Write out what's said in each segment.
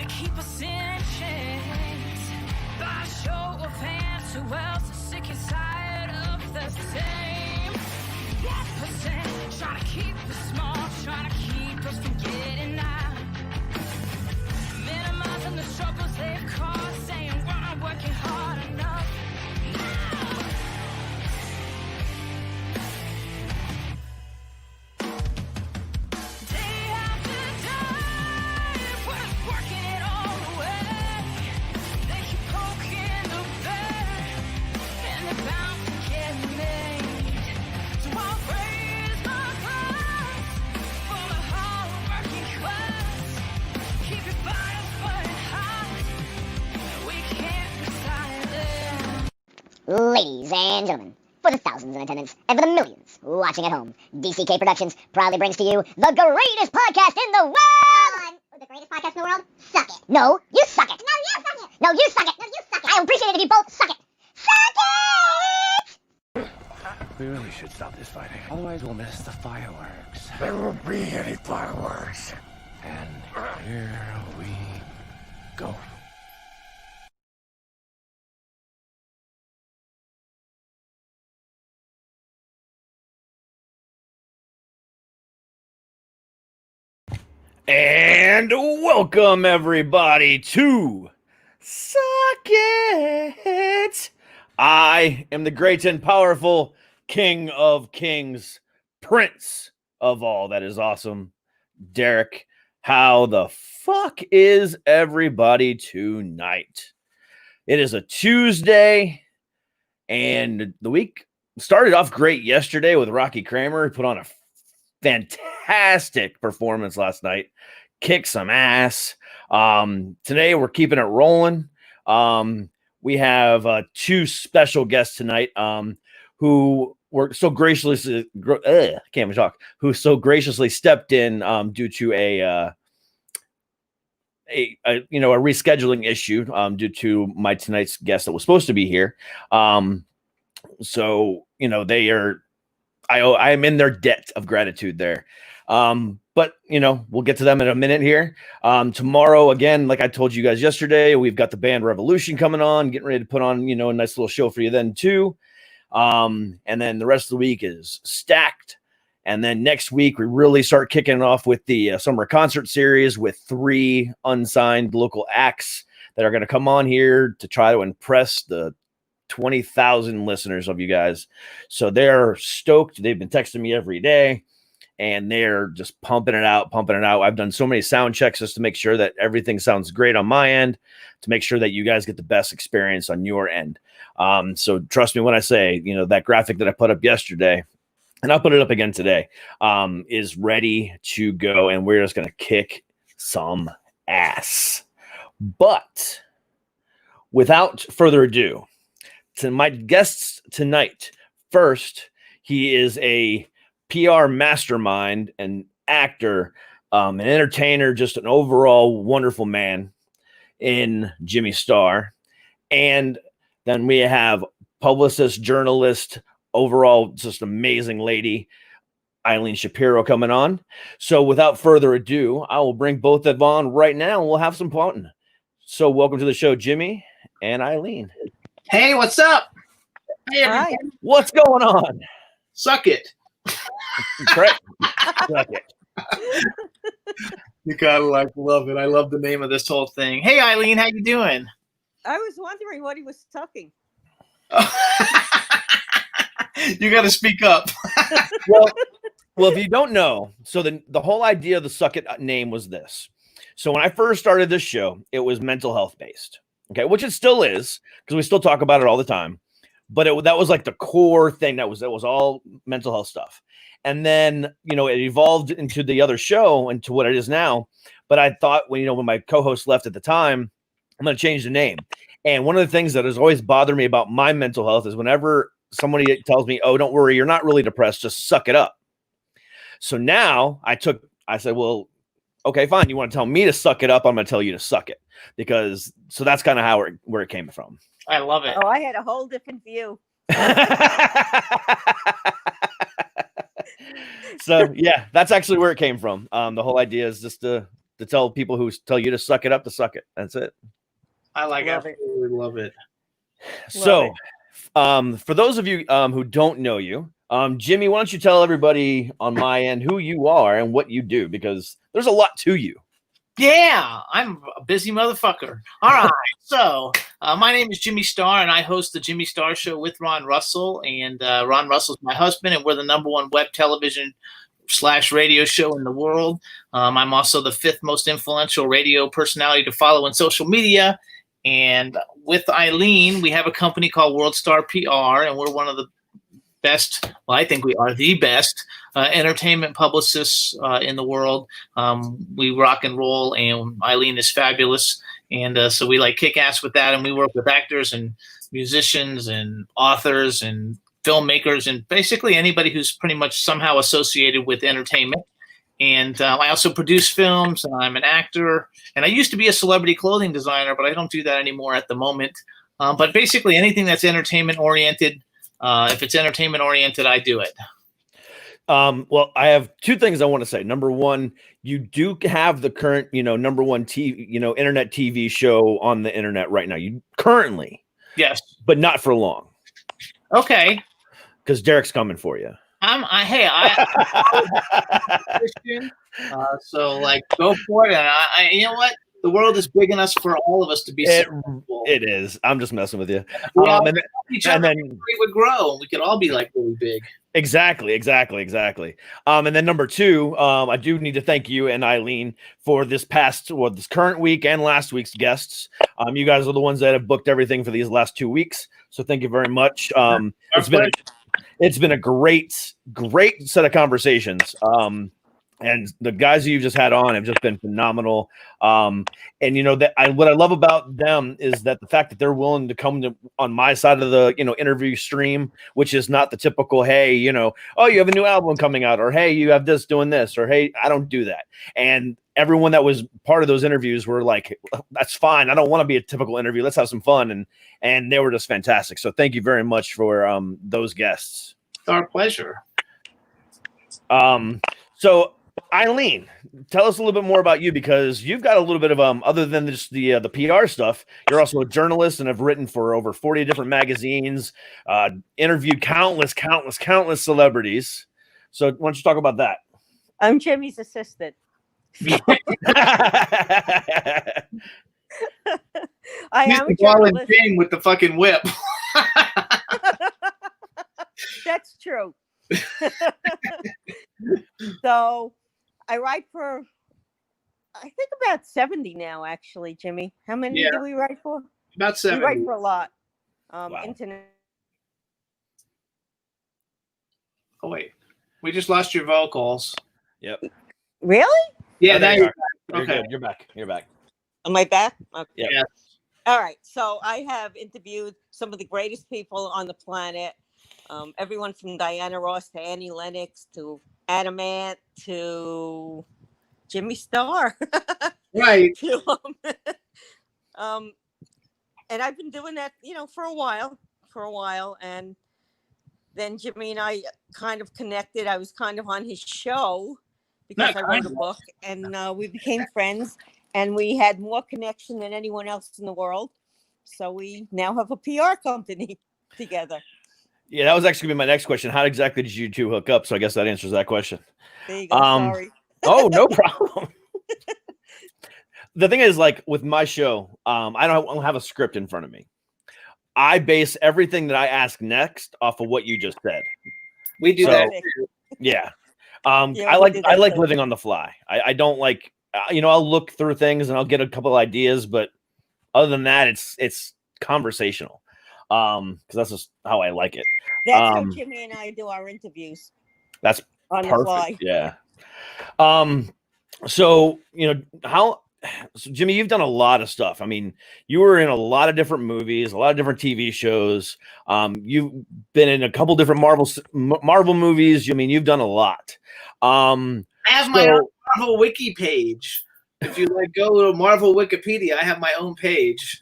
keep us in chains. By show of hands, who else is sick and tired of the same? 1% trying to keep us small, trying to keep us from getting out. Minimizing the struggles they've caused, saying we're not working hard enough. Ladies and gentlemen, for the thousands in attendance and for the millions watching at home, DCK Productions proudly brings to you the greatest podcast in the world! The greatest podcast in the world? Suck it. No, you suck it. No, you suck it. No, you suck it. No, you suck it. I appreciate it if you both suck it. Suck it! We really should stop this fighting. Otherwise we'll miss the fireworks. There won't be any fireworks. And here we go. And welcome everybody to Suck It. I am the great and powerful King of Kings, Prince of all that is awesome, Derek. How the fuck is everybody tonight? It is a Tuesday, and the week started off great yesterday with Rocky Kramer. He put on a fantastic performance last night, kicked some ass. Today we're keeping it rolling. We have two special guests tonight who were so graciously can't even talk, who so graciously stepped in due to a rescheduling issue due to my tonight's guest that was supposed to be here. So they are, I am in their debt of gratitude there. But we'll get to them in a minute here. Tomorrow, again, like I told you guys yesterday, we've got the band Revolution coming on, getting ready to put on, a nice little show for you then too. And then the rest of the week is stacked. And then next week, we really start kicking off with the summer concert series with 3 unsigned local acts that are going to come on here to try to impress the 20,000 listeners of you guys. So they're stoked. They've been texting me every day and they're just pumping it out. I've done so many sound checks just to make sure that everything sounds great on my end, to make sure that you guys get the best experience on your end. So trust me when I say, that graphic that I put up yesterday, and I'll put it up again today, is ready to go, and we're just going to kick some ass. But without further ado, to my guests tonight. First, he is a PR mastermind, an actor, an entertainer, just an overall wonderful man in Jimmy Starr. And then we have publicist, journalist, overall just amazing lady, Eileen Shapiro, coming on. So without further ado, I will bring both of them on right now and we'll have some fun. So welcome to the show, Jimmy and Eileen. Hey, what's up? Hey, Hi. What's going on? Suck it. Correct. Suck it. You gotta love it. I love the name of this whole thing. Hey, Eileen, how you doing? I was wondering what he was tucking. You got to speak up. Well, if you don't know, so the whole idea of the Suck It name was this. So when I first started this show, it was mental health based. Okay, which it still is, because we still talk about it all the time. But that was like the core thing. That was all mental health stuff. And then, it evolved into the other show and to what it is now. But I thought when my co-host left at the time, I'm going to change the name. And one of the things that has always bothered me about my mental health is whenever somebody tells me, oh, don't worry, you're not really depressed, just suck it up. So now I said, well, okay, fine. You want to tell me to suck it up? I'm going to tell you to suck it. So that's kind of where it came from. I love it. Oh, I had a whole different view. So yeah, that's actually where it came from. The whole idea is just to to tell people who tell you to suck it up to suck it. That's it. I like Love it. absolutely love it. So, for those of you who don't know you, Jimmy, why don't you tell everybody on my end who you are and what you do, because there's a lot to you. Yeah, I'm a busy motherfucker. All right, so my name is Jimmy Star, and I host the Jimmy Star Show with Ron Russell. And Ron Russell's my husband, and we're the #1 web television / radio show in the world. I'm also the 5th most influential radio personality to follow on social media. And with Eileen, we have a company called World Star PR, and we're one of the best, well, I think we are the best entertainment publicists in the world. We rock and roll, and Eileen is fabulous. And so we like kick ass with that. And we work with actors and musicians and authors and filmmakers and basically anybody who's pretty much somehow associated with entertainment. And I also produce films, and I'm an actor. And I used to be a celebrity clothing designer, but I don't do that anymore at the moment. But basically anything that's entertainment oriented, if it's entertainment oriented, I do it. Well, I have 2 things I want to say. Number one, you do have the current, #1 TV, internet TV show on the internet right now. You currently, Yes. but not for long, Okay. because Derek's coming for you. Christian, so like go for it. And I you know what? The world is big enough for all of us to be successful. It is. I'm just messing with you. We all And each other, then we would grow, and we could all be like really big. exactly. And then number 2, I do need to thank you and Eileen for this current week and last week's guests. You guys are the ones that have booked everything for these last 2 weeks, so thank you very much. It's been a great set of conversations. And the guys who you've just had on have just been phenomenal. And what I love about them is that the fact that they're willing to come on my side of the interview stream, which is not the typical, hey, oh, you have a new album coming out, or hey, you have this doing this, or hey, I don't do that. And everyone that was part of those interviews were like, that's fine. I don't want to be a typical interview. Let's have some fun. And they were just fantastic. So thank you very much for those guests. It's our pleasure. So Eileen, tell us a little bit more about you, because you've got a little bit of other than just the PR stuff, you're also a journalist and have written for over 40 different magazines, interviewed countless celebrities. So why don't you talk about that? I'm Jimmy's assistant. I He's am the a ball and journalist. chain with the fucking whip. That's true. So I write for, I think about 70 now, actually, Jimmy. How many do we write for? About 7. We write for a lot. Wow. Internet. Oh wait, we just lost your vocals. Yep. Really? Yeah, Oh, there now you you're are. okay. You're back. You're back. Am I back? Okay. Yep. Yeah. All right. So I have interviewed some of the greatest people on the planet. Everyone from Diana Ross to Annie Lennox to Adamant to Jimmy Star. Right. And I've been doing that, for a while. And then Jimmy and I kind of connected. I was kind of on his show because I wrote a book, and we became friends, and we had more connection than anyone else in the world. So we now have a PR company together. Yeah, that was actually gonna be my next question. How exactly did you 2 hook up? So I guess that answers that question. There you go. Sorry. Oh, no problem. The thing is, like with my show, I don't have a script in front of me. I base everything that I ask next off of what you just said. We do that. Yeah. Yeah, I we do that like too. living on the fly. I don't like, I'll look through things and I'll get a couple ideas, but other than that, it's conversational. Because that's just how I like it. That's how Jimmy and I do our interviews. That's on the perfect. fly. Yeah. So Jimmy, you've done a lot of stuff. I mean, you were in a lot of different movies, a lot of different TV shows. You've been in a couple different Marvel movies. I mean, you've done a lot. I have my own Marvel Wiki page. If you go to Marvel Wikipedia, I have my own page.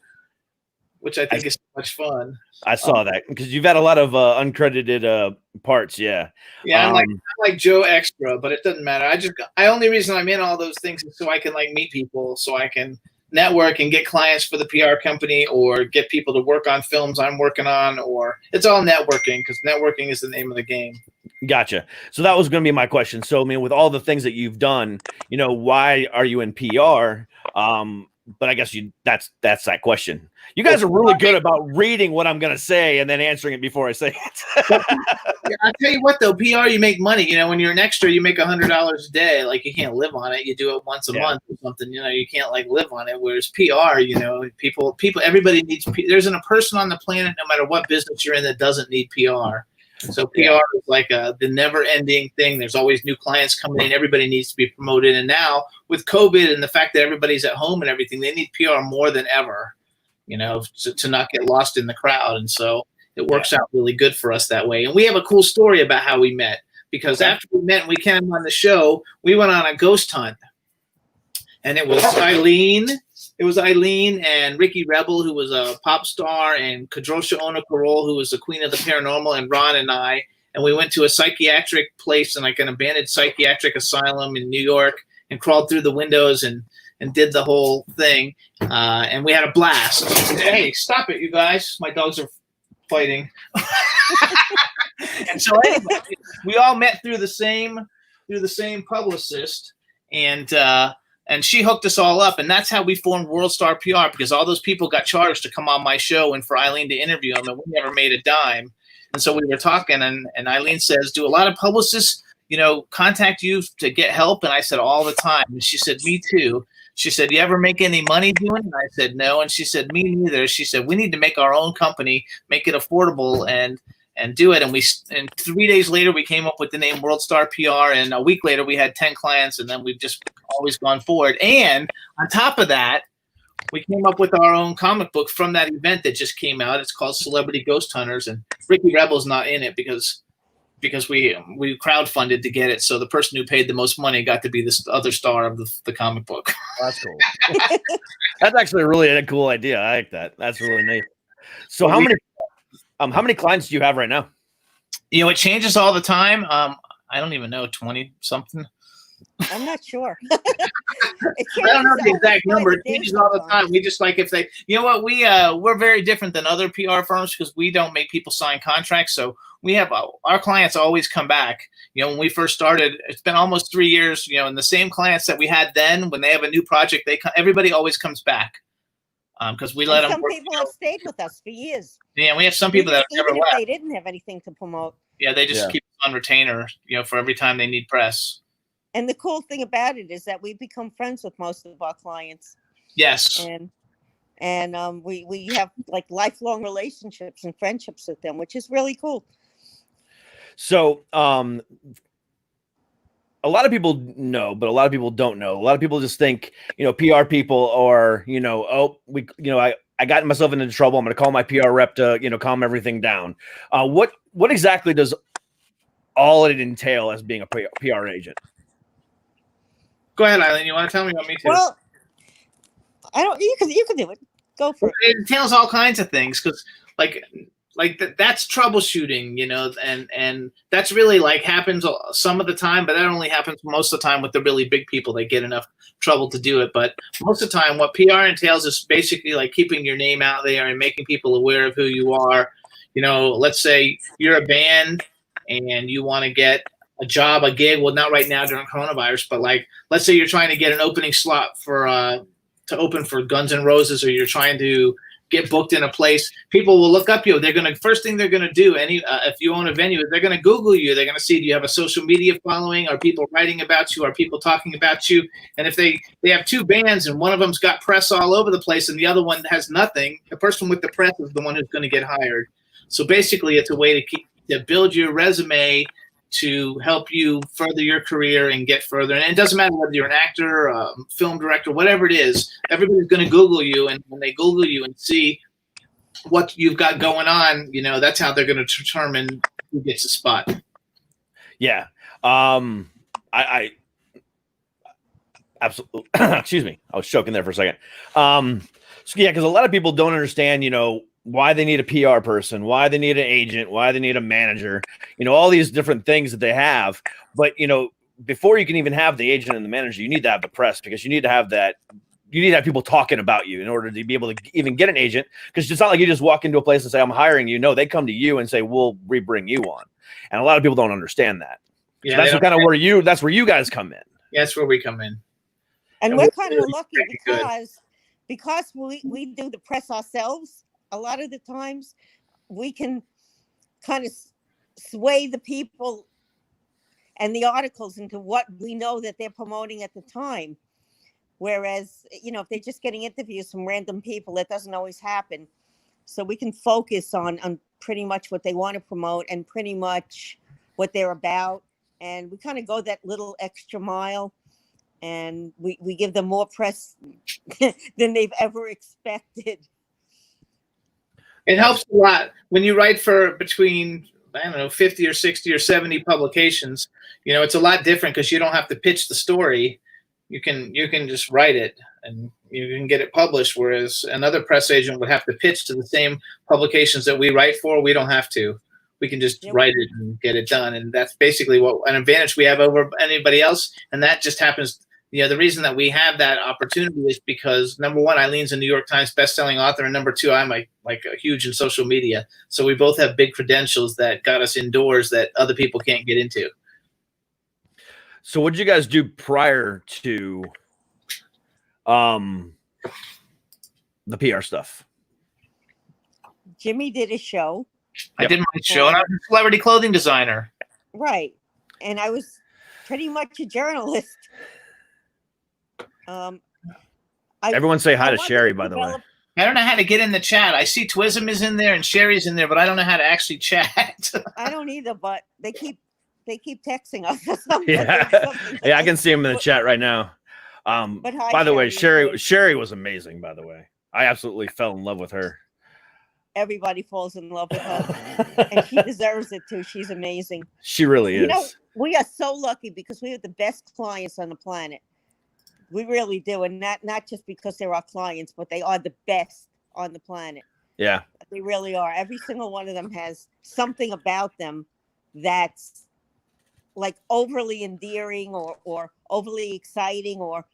which I think is so much fun. I saw that because you've had a lot of uncredited parts. Yeah. Yeah, I'm like Joe Extra, but it doesn't matter. I only reason I'm in all those things is so I can like meet people, so I can network and get clients for the PR company or get people to work on films I'm working on, or it's all networking because networking is the name of the game. Gotcha. So that was going to be my question. So, I mean, with all the things that you've done, why are you in PR? But I guess that's that question. You guys are really good about reading what I'm going to say and then answering it before I say it. Yeah, I'll tell you what, though, PR, you make money. When you're an extra, you make $100 a day. Like, you can't live on it. You do it once a month or something. You can't, like, live on it. Whereas PR, people, everybody needs – there isn't a person on the planet, no matter what business you're in, that doesn't need PR. So PR is like the never-ending thing. There's always new clients coming in. Everybody needs to be promoted. And now with COVID and the fact that everybody's at home and everything, they need PR more than ever, to not get lost in the crowd. And so it works out really good for us that way. And we have a cool story about how we met, because after we met and we came on the show, we went on a ghost hunt. And it was Eileen. It was Eileen and Ricky Rebel, who was a pop star, and Kadrosha Ono Carol, who was the queen of the paranormal, and Ron and I. And we went to a psychiatric place, and like an abandoned psychiatric asylum in New York, and crawled through the windows and did the whole thing. And we had a blast. Hey, stop it, you guys. My dogs are fighting. And so anyway, we all met through the same publicist, and she hooked us all up, and that's how we formed World Star PR, because all those people got charged to come on my show and for Eileen to interview them, and we never made a dime. And so we were talking, and Eileen says, do a lot of publicists, contact you to get help? And I said, all the time. And she said, me too. She said, you ever make any money doing it? And I said, no. And she said, me neither. She said, we need to make our own company, make it affordable, and do it. And 3 days later, we came up with the name World Star PR. And a week later, we had 10 clients, and then we've just always gone forward. And on top of that, we came up with our own comic book from that event that just came out. It's called Celebrity Ghost Hunters, and Ricky Rebel's not in it because we crowdfunded to get it. So the person who paid the most money got to be this other star of the comic book. That's cool. That's actually really a cool idea. I like that. That's really nice. So how many clients do you have right now? It changes all the time. I don't even know, 20 something. I'm not sure. I don't know the exact number. It changes all the time. We just like, if they, we're very different than other PR firms because we don't make people sign contracts. So we have our clients always come back. When we first started, it's been almost 3 years. And the same clients that we had then, when they have a new project, everybody always comes back because we let them. Some people have stayed with us for years. Yeah, we have some people that have never left. They didn't have anything to promote. Yeah, they just keep on retainer. For every time they need press. And the cool thing about it is that we become friends with most of our clients. Yes. And we have like lifelong relationships and friendships with them, which is really cool. So a lot of people know, but a lot of people don't know. A lot of people just think, PR people are, I got myself into trouble. I'm going to call my PR rep to, calm everything down. What exactly does all it entail as being a PR agent? Go ahead, Eileen. You want to tell me about me too? Well, I don't. You can do it. Go for it. It entails all kinds of things because, that's troubleshooting, and that's really happens some of the time, but that only happens most of the time with the really big people. They get enough trouble to do it, but most of the time, what PR entails is basically keeping your name out there and making people aware of who you are. Let's say you're a band and you want to get a job, a gig. Well, not right now during coronavirus, but let's say you're trying to get an opening slot to open for Guns N' Roses, or you're trying to get booked in a place. People will look up you. First thing they're gonna do, if you own a venue, they're gonna Google you. They're gonna see, do you have a social media following? Are people writing about you? Are people talking about you? And if they have two bands and one of them's got press all over the place and the other one has nothing, the person with the press is the one who's gonna get hired. So basically, it's a way to build your resume to help you further your career and get further. And it doesn't matter whether you're an actor, film director, whatever it is, everybody's going to Google you. And when they Google you and see what you've got going on, that's how they're going to determine who gets a spot. Yeah. I absolutely, excuse me. I was choking there for a second. So, yeah, because a lot of people don't understand, why they need a PR person, why they need an agent, why they need a manager, all these different things that they have. But, before you can even have the agent and the manager, you need to have the press, because you need to have that. You need to have people talking about you in order to be able to even get an agent, because it's not like you just walk into a place and say, I'm hiring you. No, they come to you and say, we'll re-bring you on. And a lot of people don't understand that. Yeah, so that's where you guys come in. Yeah, that's where we come in. And we're kind of lucky because we do the press ourselves. A lot of the times we can kind of sway the people and the articles into what we know that they're promoting at the time. Whereas, if they're just getting interviews from random people, that doesn't always happen. So we can focus on pretty much what they want to promote and pretty much what they're about. And we kind of go that little extra mile, and we give them more press than they've ever expected. It helps a lot when you write for between, 50 or 60 or 70 publications. It's a lot different because you don't have to pitch the story. You can just write it and you can get it published. Whereas another press agent would have to pitch to the same publications that we write for. We don't have to. We can just write it and get it done. And that's basically an advantage we have over anybody else. And that just happens. The reason that we have that opportunity is because, number one, Eileen's a New York Times bestselling author, and number two, I'm like huge in social media. So we both have big credentials that got us indoors that other people can't get into. So what did you guys do prior to the PR stuff? Jimmy did a show. I did my show, and I was a celebrity clothing designer. Right. And I was pretty much a journalist. Everyone say hi to Sherry, by the way. I don't know how to get in the chat. I see Twism is in there and Sherry's in there, but I don't know how to actually chat. I don't either, but they keep texting us or something. Yeah, I can see him in the chat right now. But hi, by the way, Sherry. Sherry was amazing, by the way. I absolutely fell in love with her. Everybody falls in love with her, and she deserves it too. She's amazing. She really is. We are so lucky because we have the best clients on the planet. We really do, and not just because they're our clients, but they are the best on the planet. Yeah, they really are. Every single one of them has something about them that's like overly endearing or overly exciting or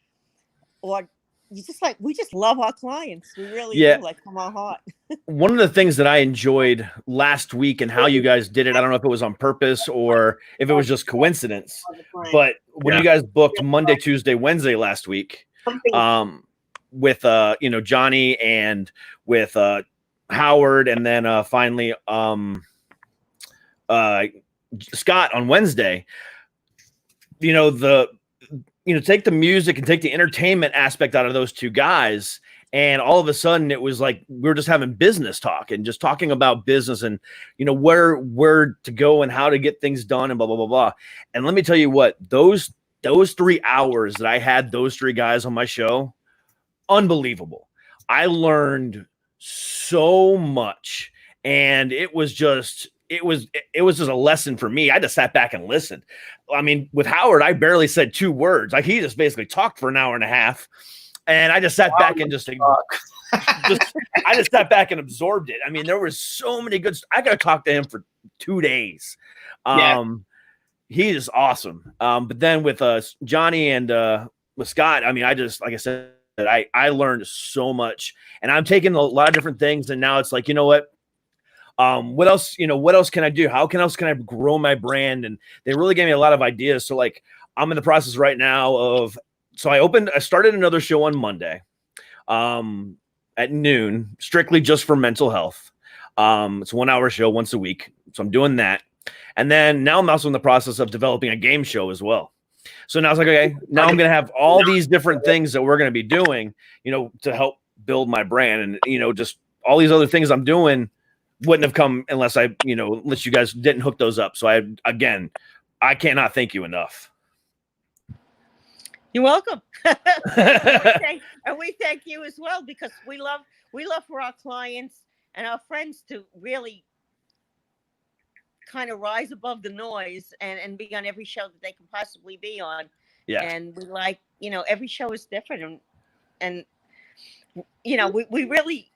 we just love our clients. We really do, like from our heart. One of the things that I enjoyed last week and how you guys did it, I don't know if it was on purpose or if it was just coincidence, but when you guys booked Monday, Tuesday, Wednesday last week, with Johnny and with Howard, and then finally Scott on Wednesday, take the music and take the entertainment aspect out of those two guys. And all of a sudden it was like, we were just having business talk and just talking about business and, where to go and how to get things done and blah, blah, blah, blah. And let me tell you what, those 3 hours that I had those 3 guys on my show, unbelievable. I learned so much, and it was just a lesson for me. I just sat back and listened. I mean, with Howard, I barely said 2 words. Like, he just basically talked for an hour and a half, and I just sat back and I just sat back and absorbed it. I mean, there was so many good. I got to talk to him for 2 days. He is awesome. But then with Johnny and with Scott, I mean, I just, like I said, I learned so much, and I'm taking a lot of different things, and now it's like, you know what? What else can I do? How else can I grow my brand? And they really gave me a lot of ideas. So like, I'm in the process right now of, I started another show on Monday, at noon, strictly just for mental health. It's a 1-hour show once a week. So I'm doing that. And then now I'm also in the process of developing a game show as well. So now it's like, okay, now I'm going to have all these different things that we're going to be doing, to help build my brand. And, just all these other things I'm doing wouldn't have come unless unless you guys didn't hook those up. So I cannot thank you enough. You're welcome. And we thank you as well, because we love for our clients and our friends to really kind of rise above the noise and be on every show that they can possibly be on. Yeah. And we like, every show is different. And you know, we really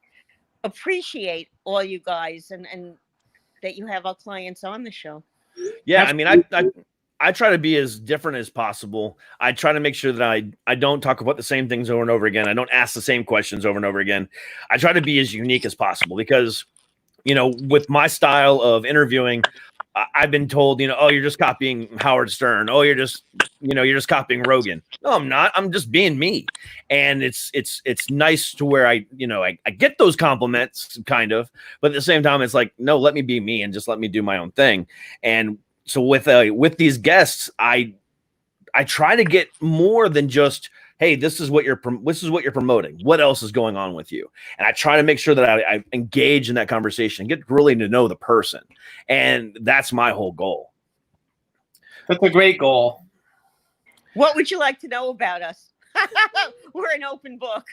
appreciate all you guys and that you have our clients on the show. Yeah, I mean, I try to be as different as possible. I try to make sure that I don't talk about the same things over and over again. I don't ask the same questions over and over again. I try to be as unique as possible because, you know, with my style of interviewing, I've been told, you know, oh, you're just copying Howard Stern. Oh, you're just copying Rogan. No, I'm not. I'm just being me. And it's nice to where I get those compliments kind of, but at the same time, it's like, no, let me be me and just let me do my own thing. And so with these guests, I try to get more than just, hey, this is what you're promoting. What else is going on with you? And I try to make sure that I engage in that conversation and get really to know the person. And that's my whole goal. That's a great goal. What would you like to know about us? We're an open book.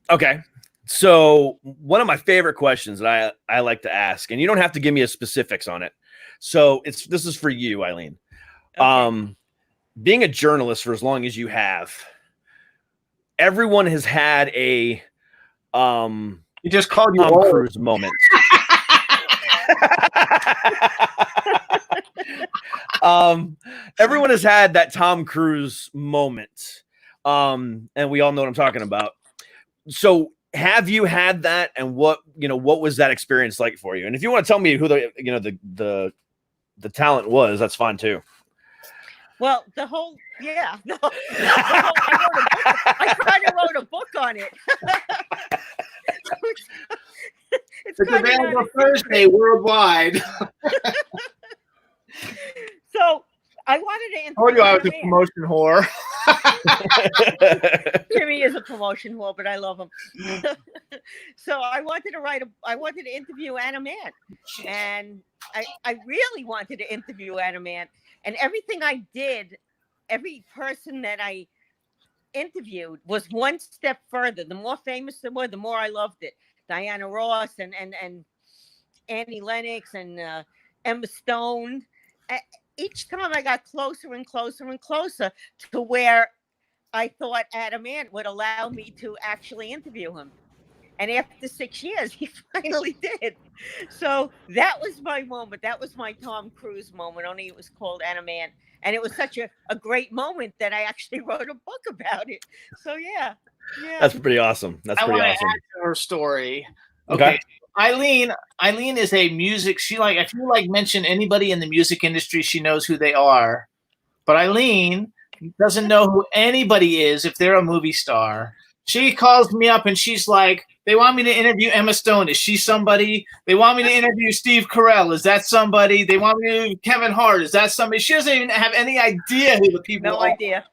Okay. So one of my favorite questions that I like to ask, and you don't have to give me a specifics on it. So this is for you, Eileen. Okay. Being a journalist for as long as you have, everyone has had a you just called you Tom Cruise moment. Everyone has had that Tom Cruise moment. And we all know what I'm talking about. So have you had that, and what was that experience like for you? And if you want to tell me who the talent was, that's fine too. Well, I kind of wrote a book on it. It's available Thursday worldwide. So I wanted to. I told you I was a promotion whore. Jimmy is a promotion whore, but I love him. So I wanted to interview Anna Mann, and I really wanted to interview Anna Mann. And everything I did, every person that I interviewed was one step further. The more famous they were, the more I loved it. Diana Ross and Annie Lennox and Emma Stone. Each time I got closer and closer and closer to where I thought Adam Ant would allow me to actually interview him. And after 6 years, he finally did. So that was my moment. That was my Tom Cruise moment, only it was called Adam Ant. And it was such a great moment that I actually wrote a book about it. So, yeah. That's pretty awesome. I want to add to her story. Okay. Eileen is a music. If you mention anybody in the music industry, she knows who they are. But Eileen doesn't know who anybody is if they're a movie star. She calls me up and she's like, they want me to interview Emma Stone. Is she somebody? They want me to interview Steve Carell. Is that somebody? They want me to interview Kevin Hart. Is that somebody? She doesn't even have any idea who the people are. No idea.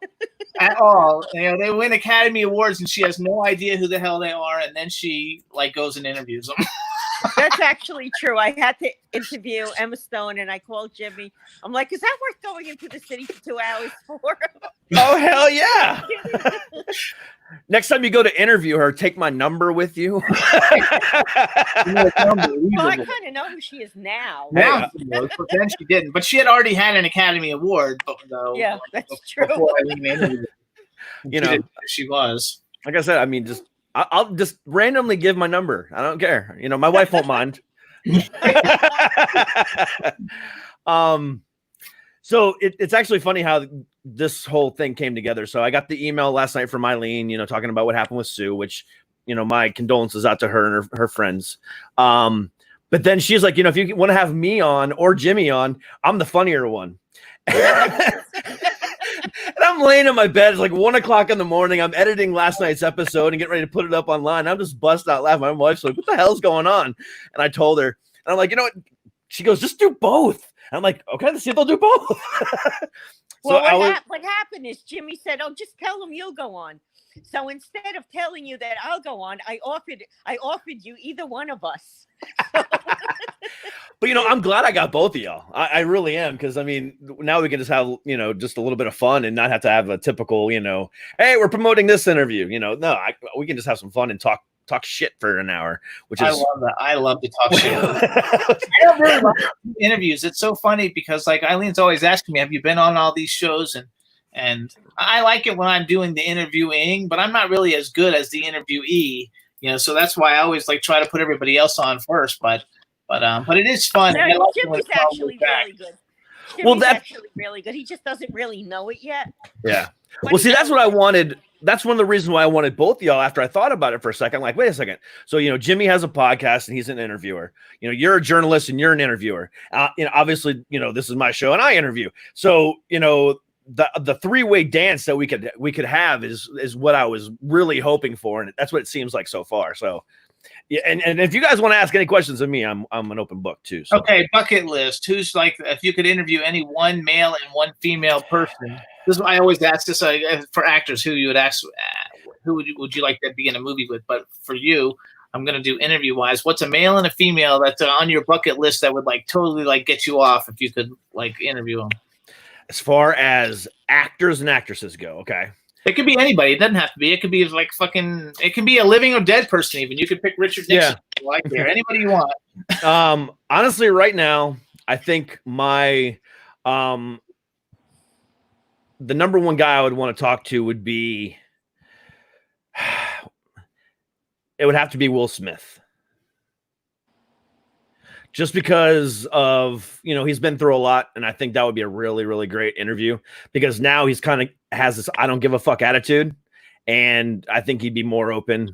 At all. They win Academy Awards and she has no idea who the hell they are. And then she goes and interviews them. That's actually true. I had to interview Emma Stone and I called Jimmy. I'm like, is that worth going into the city for 2 hours for? Oh, hell yeah. Next time you go to interview her, take my number with you. Well, I kind of know who she is now. Now she knows, but then she didn't. But she had already had an Academy Award. Yeah, that's true. She was. Like I said, I mean, I'll just randomly give my number. I don't care. My wife won't mind. So it's actually funny how this whole thing came together. So I got the email last night from Eileen, talking about what happened with Sue, which, my condolences out to her and her friends. But then she's like, if you want to have me on or Jimmy on, I'm the funnier one. And I'm laying in my bed. It's like 1 o'clock in the morning. I'm editing last night's episode and getting ready to put it up online. I'm just bust out laughing. My wife's like, what the hell's going on? And I told her, and I'm like, what? She goes, just do both. And I'm like, okay, let's see if they'll do both. Well, what happened is Jimmy said, oh, just tell them you'll go on. So instead of telling you that I'll go on, I offered you either one of us. But I'm glad I got both of y'all. I really am, because I mean, now we can just have just a little bit of fun and not have to have a typical hey, we're promoting this interview. We can just have some fun and talk shit for an hour, which is. I love that. I love to talk shit. I don't really like interviews. It's so funny because Eileen's always asking me, have you been on all these shows? And I like it when I'm doing the interviewing, but I'm not really as good as the interviewee, so that's why I always like try to put everybody else on first. But it is fun. No, I like it when Jimmy's it's all actually back. really good. Well, Jimmy's actually really good. He just doesn't really know it yet. Yeah. But Well, he see, that's knows what I it. wanted. That's one of the reasons why I wanted both of y'all after I thought about it for a second. I'm like, wait a second. So, Jimmy has a podcast and he's an interviewer. You're a journalist and you're an interviewer. Obviously, this is my show and I interview. So, the three-way dance that we could have is what I was really hoping for. And that's what it seems like so far. So, yeah. And if you guys want to ask any questions of me, I'm an open book too. So. Okay. Bucket list. Who's like, if you could interview any one male and one female person, this I always ask this for actors, who you would ask, who would you like to be in a movie with? But for you, I'm going to do interview wise. What's a male and a female that's on your bucket list that would like totally like get you off if you could like interview them? As far as actors and actresses go, okay. It could be anybody. It doesn't have to be. It could be like fucking. It can be a living or dead person. Even you could pick Richard Nixon. Yeah. Like there, anybody you want. Honestly, right now, I think my the number one guy I would want to talk to would be. It would have to be Will Smith. Just because of, he's been through a lot, and I think that would be a really, really great interview because now he's kind of has this I don't give a fuck attitude, and I think he'd be more open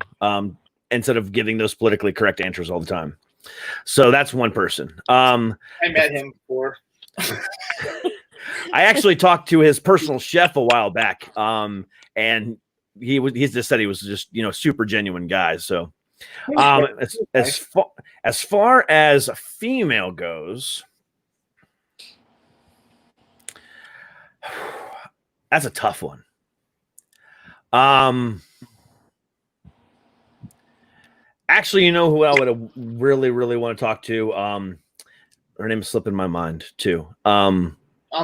instead of giving those politically correct answers all the time. So that's one person. I met him before. I actually talked to his personal chef a while back, and he just said he was just super genuine guy. So. As far as female goes, that's a tough one. Actually, who I would really, really want to talk to? Her name is slipping my mind too. I'll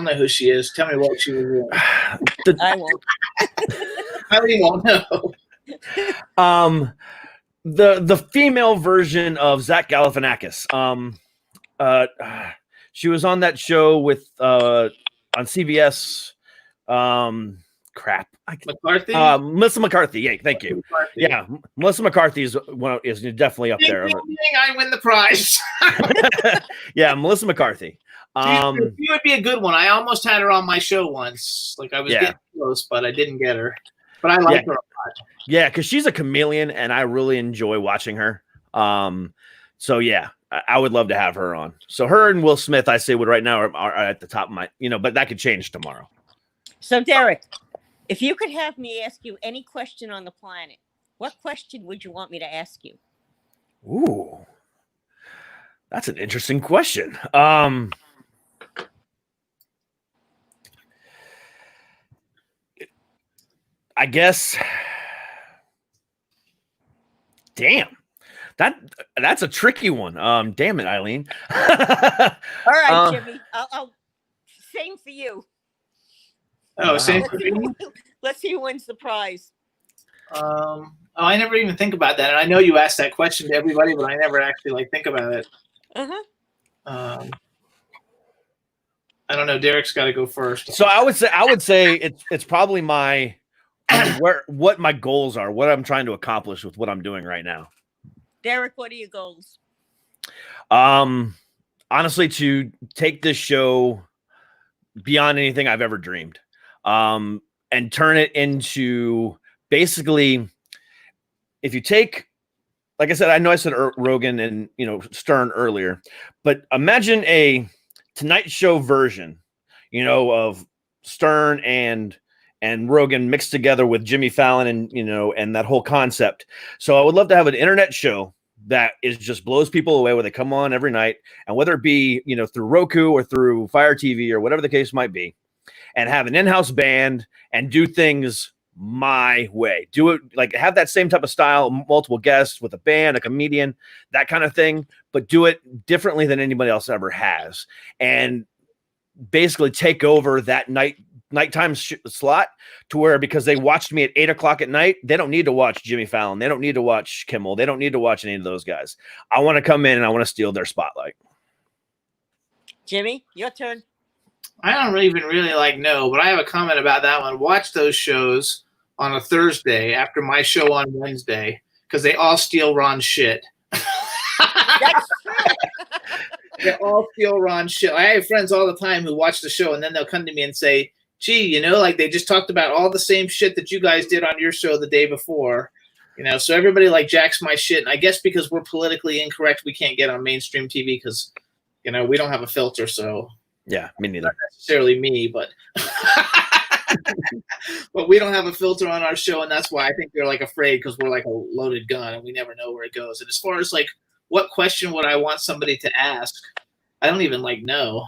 know who she is. Tell me what she was doing. I won't. Eileen won't know. The female version of Zach Galifianakis. She was on that show with on CBS. Crap. McCarthy. Melissa McCarthy. Yeah, thank you. McCarthy. Yeah, Melissa McCarthy is definitely up there. I win the prize. Yeah, Melissa McCarthy. She would be a good one. I almost had her on my show once. Like I was getting close, but I didn't get her. But I like her a lot. Yeah, because she's a chameleon, and I really enjoy watching her. So yeah, I would love to have her on. So her and Will Smith, I say, would right now are at the top of my, but that could change tomorrow. So Derek, if you could have me ask you any question on the planet, what question would you want me to ask you? Ooh, that's an interesting question. I guess. Damn, that's a tricky one. Damn it, Eileen. All right, Jimmy. I'll same for you. Oh, same for you. Let's see who wins the prize. I never even think about that. And I know you asked that question to everybody, but I never actually think about it. I don't know. Derek's got to go first. So I would say it's probably my what my goals are, what I'm trying to accomplish with what I'm doing right now. Derek, what are your goals? Honestly, to take this show beyond anything I've ever dreamed, and turn it into basically, if you take, like I said, I know I said Rogan and Stern earlier, but imagine a Tonight Show version, of Stern and Rogan mixed together with Jimmy Fallon and that whole concept. So I would love to have an internet show that is just blows people away, where they come on every night, and whether it be, through Roku or through Fire TV or whatever the case might be, and have an in-house band and do things my way. Do it like have that same type of style, multiple guests with a band, a comedian, that kind of thing, but do it differently than anybody else ever has. And basically take over that nighttime slot to where, because they watched me at 8:00 at night, they don't need to watch Jimmy Fallon. They don't need to watch Kimmel. They don't need to watch any of those guys. I want to come in and I want to steal their spotlight. Jimmy, your turn. I don't even really like know, but I have a comment about that one. Watch those shows on a Thursday after my show on Wednesday because they all steal Ron's shit. That's true. They all steal Ron's shit. I have friends all the time who watch the show and then they'll come to me and say, gee, you know, like they just talked about all the same shit that you guys did on your show the day before. You know, so everybody like jacks my shit. And I guess because we're politically incorrect, we can't get on mainstream TV because, you know, we don't have a filter. So Yeah, me neither. not necessarily me, but but we don't have a filter on our show, and that's why I think they're like afraid because we're like a loaded gun and we never know where it goes. And as far as like what question would I want somebody to ask, I don't even like know.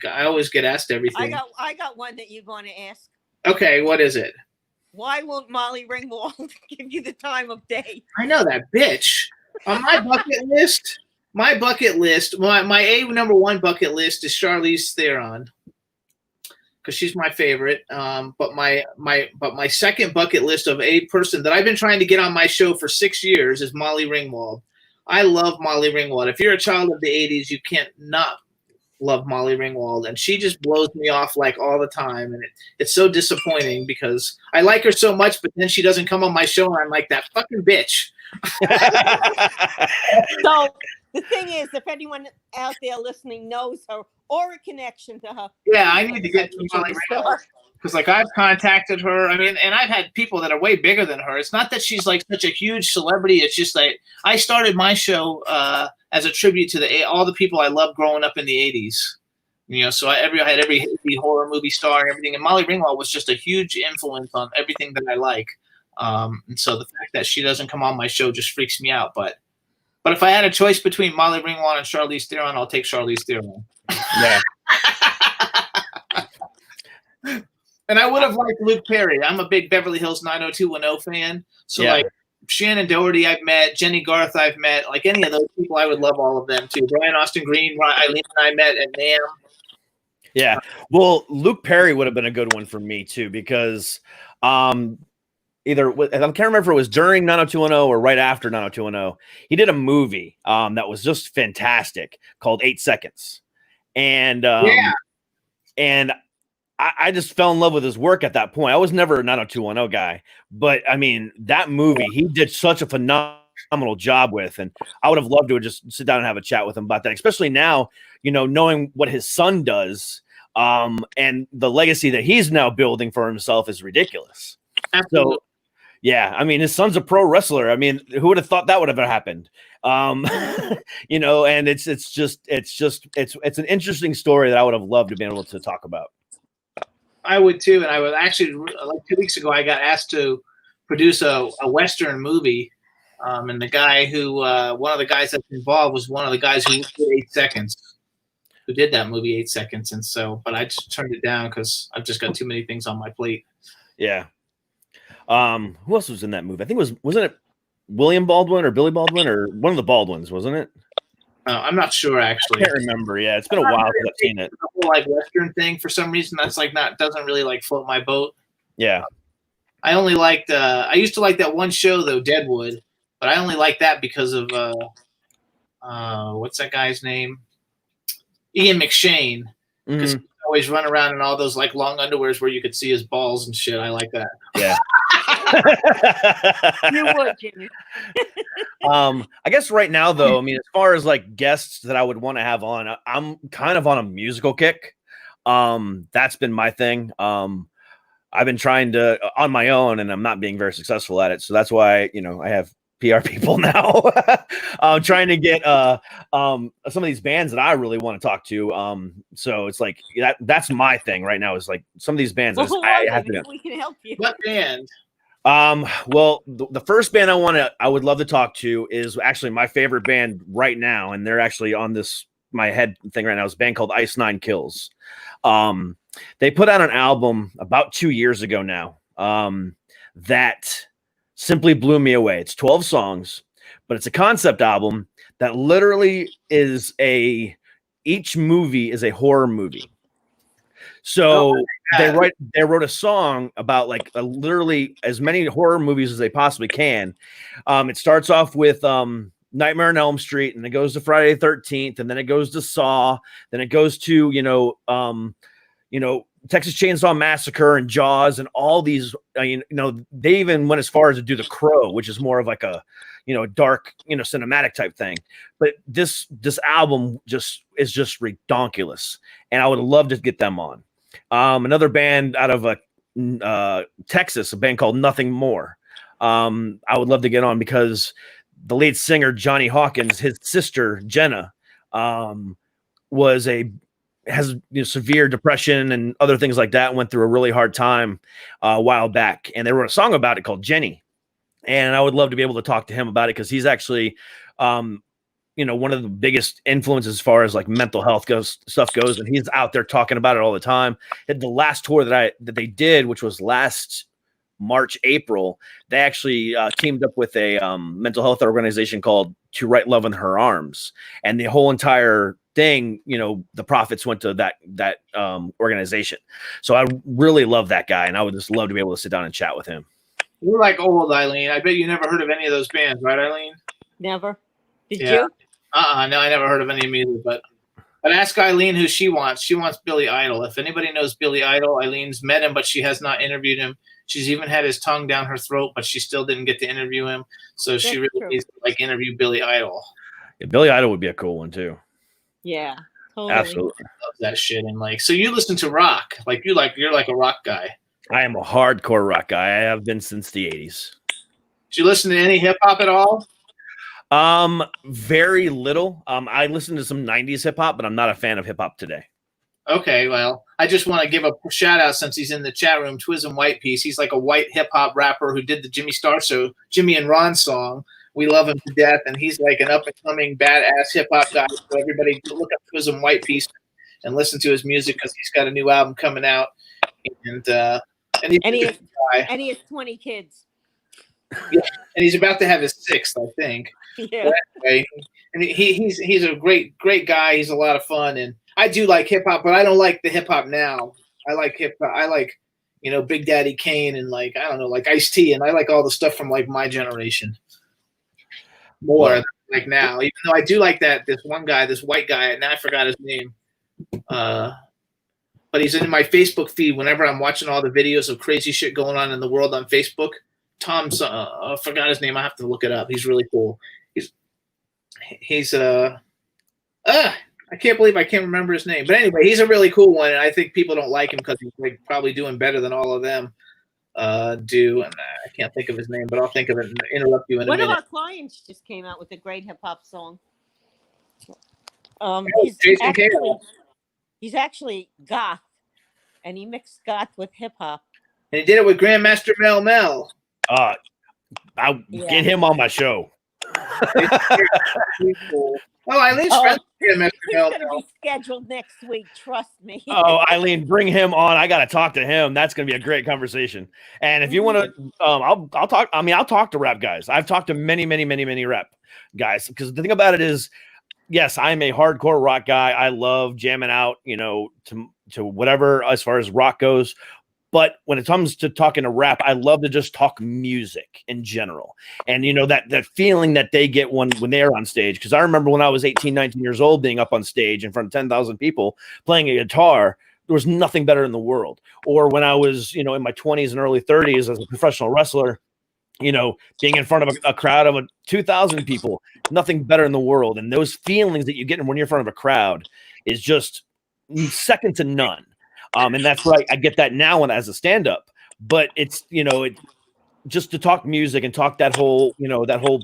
I always get asked everything. I got one that you'd want to ask. Okay, what is it? Why won't Molly Ringwald give you the time of day? I know that bitch. On my bucket list, my number one bucket list is Charlize Theron because she's my favorite. But my second bucket list of a person that I've been trying to get on my show for 6 years is Molly Ringwald. I love Molly Ringwald. If you're a child of the 80s, you can't not love Molly Ringwald, and she just blows me off like all the time, and it's so disappointing because I like her so much, but then she doesn't come on my show, and I'm like, that fucking bitch. So the thing is, if anyone out there listening knows her or a connection to her, Yeah, I need to get to Molly Ringwald because like I've contacted her. I mean, and I've had people that are way bigger than her. It's not that she's like such a huge celebrity. It's just like I started my show as a tribute to all the people I loved growing up in the 80s. You know, so I had every horror movie star and everything. And Molly Ringwald was just a huge influence on everything that I like. And so the fact that she doesn't come on my show just freaks me out. But if I had a choice between Molly Ringwald and Charlize Theron, I'll take Charlize Theron. Yeah. And I would have liked Luke Perry. I'm a big Beverly Hills 90210 fan. So like Shannon Doherty I've met, Jenny Garth I've met, like any of those people I would love all of them too. Brian Austin Green, Eileen and I met at NAMM. Yeah. Well, Luke Perry would have been a good one for me too, because either I can't remember if it was during 90210 or right after 90210. He did a movie that was just fantastic called 8 Seconds. And and I just fell in love with his work at that point. I was never a 90210 guy, but I mean, that movie, he did such a phenomenal job with, and I would have loved to just sit down and have a chat with him about that, especially now, you know, knowing what his son does, and the legacy that he's now building for himself is ridiculous. Absolutely. So, yeah, I mean, his son's a pro wrestler. I mean, who would have thought that would have happened? You know, and it's an interesting story that I would have loved to be able to talk about. I would too, and I was actually like 2 weeks ago. I got asked to produce a Western movie, and the guy who one of the guys that's involved was one of the guys who did 8 Seconds, who did that movie 8 Seconds, and so, but I just turned it down because I've just got too many things on my plate. Yeah. Who else was in that movie? I think wasn't it William Baldwin or Billy Baldwin or one of the Baldwins, wasn't it? I'm not sure actually. I can't remember. Yeah, it's been a while since I've seen it. The whole like Western thing for some reason that's like doesn't really like float my boat. Yeah. I only liked I used to like that one show though, Deadwood, but I only liked that because of what's that guy's name? Ian McShane. Because he always run around in all those like long underwears where you could see his balls and shit. I like that. Yeah. you would, Jimmy. I guess right now though, I mean, as far as like guests that I would want to have on, I'm kind of on a musical kick. That's been my thing. I've been trying to on my own, and I'm not being very successful at it. So that's why, you know, I have PR people now. I'm trying to get some of these bands that I really want to talk to. So it's like that's my thing right now. Is like some of these bands. I have to. We can help you. What band? Well, the first band I would love to talk to is actually my favorite band right now, and they're actually on my head thing right now. Is a band called Ice Nine Kills. They put out an album about 2 years ago now. That simply blew me away. It's 12 songs, but it's a concept album that literally is each movie is a horror movie. So they wrote a song about like literally as many horror movies as they possibly can. It starts off with Nightmare on Elm Street, and it goes to Friday the 13th, and then it goes to Saw, then it goes to, Texas Chainsaw Massacre and Jaws and all these, they even went as far as to do The Crow, which is more of like a, dark, cinematic type thing. But this album is just redonkulous, and I would love to get them on. Another band out of Texas, a band called Nothing More. I would love to get on because the lead singer Johnny Hawkins, his sister Jenna, has severe depression and other things like that. Went through a really hard time a while back, and they wrote a song about it called Jenny. And I would love to be able to talk to him about it because he's actually, one of the biggest influences as far as like mental health stuff goes, and he's out there talking about it all the time. At the last tour that they did, which was last March, April, they actually teamed up with a mental health organization called To Write Love in Her Arms, and the whole entire thing, the profits went to that organization. So I really love that guy, and I would just love to be able to sit down and chat with him. You're like old, Eileen. I bet you never heard of any of those bands, right, Eileen? Never. Did you? No, I never heard of any of them either. But ask Eileen who she wants. She wants Billy Idol. If anybody knows Billy Idol, Eileen's met him, but she has not interviewed him. She's even had his tongue down her throat, but she still didn't get to interview him. So that's she really needs to interview Billy Idol. Yeah, Billy Idol would be a cool one too. Yeah, totally. Absolutely. I love that shit. And so you listen to rock, you're like a rock guy. I am a hardcore rock guy. I have been since the 80s. Did you listen to any hip hop at all? Very little. I listen to some 90s hip hop, but I'm not a fan of hip hop today. Okay, well, I just want to give a shout out since he's in the chat room. Twism White Piece. He's like a white hip hop rapper who did the Jimmy Star Show, Jimmy and Ron song. We love him to death, and he's like an up and coming badass hip hop guy. So everybody look up Twism White Piece and listen to his music because he's got a new album coming out. And he has 20 kids. Yeah, and he's about to have his 6th, I think. Yeah. Anyway, and he's a great guy. He's a lot of fun, and I do like hip hop, but I don't like the hip hop now. I like hip hop. I like, Big Daddy Kane and I don't know, like Ice-T, and I like all the stuff from my generation more than like now. Even though I do like this one guy, this white guy, and I forgot his name. But he's in my Facebook feed whenever I'm watching all the videos of crazy shit going on in the world on Facebook. Tom's I forgot his name. I have to look it up. He's really cool. I can't believe I can't remember his name. But anyway, he's a really cool one, and I think people don't like him because he's probably doing better than all of them do. And I can't think of his name, but I'll think of it and interrupt you in a minute. One of our clients just came out with a great hip hop song. He's actually goth, and he mixed goth with hip hop. And he did it with Grandmaster Mel. I'll get him on my show. Oh, Eileen's friends with Grandmaster Mel. He's going to be scheduled next week. Trust me. Oh, Eileen, bring him on. I got to talk to him. That's going to be a great conversation. And if you want to, I'll talk. I mean, I'll talk to rap guys. I've talked to many rap guys because the thing about it is, yes, I'm a hardcore rock guy. I love jamming out, to whatever as far as rock goes. But when it comes to talking to rap, I love to just talk music in general. And, that feeling that they get when they're on stage. Because I remember when I was 18, 19 years old, being up on stage in front of 10,000 people playing a guitar, there was nothing better in the world. Or when I was, in my 20s and early 30s as a professional wrestler, being in front of a crowd of 2,000 people, nothing better in the world. And those feelings that you get when you're in front of a crowd is just second to none. And that's right. I get that now as a stand-up, but it's, just to talk music and talk that whole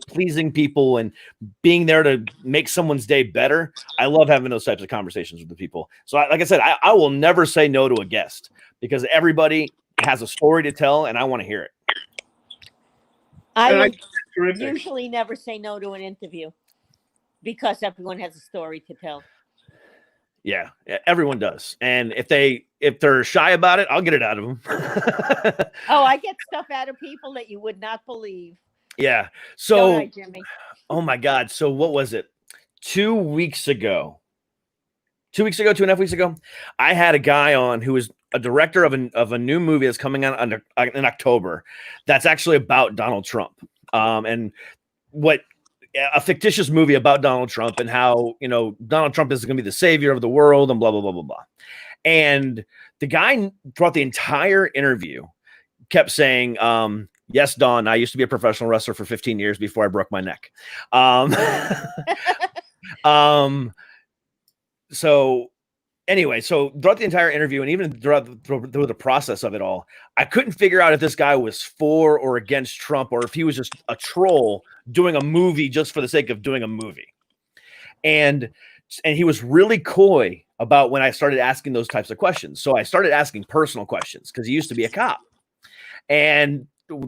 pleasing people and being there to make someone's day better. I love having those types of conversations with the people. So like I said, I will never say no to a guest because everybody has a story to tell and I want to hear it. I would usually never say no to an interview because everyone has a story to tell. Yeah, everyone does. And if they're shy about it, I'll get it out of them. Oh, I get stuff out of people that you would not believe. Yeah. So, I, Jimmy? Oh my God. So what was it? 2 weeks ago, 2.5 weeks ago, I had a guy on who was a director of a new movie that's coming out in October. That's actually about Donald Trump. And what a fictitious movie about Donald Trump and how, Donald Trump is going to be the savior of the world and blah, blah, blah, blah, blah. And the guy throughout the entire interview kept saying, yes, Don, I used to be a professional wrestler for 15 years before I broke my neck. So anyway, so throughout the entire interview and even through the process of it all, I couldn't figure out if this guy was for or against Trump or if he was just a troll doing a movie just for the sake of doing a movie. And he was really coy about when I started asking those types of questions. So I started asking personal questions because he used to be a cop. And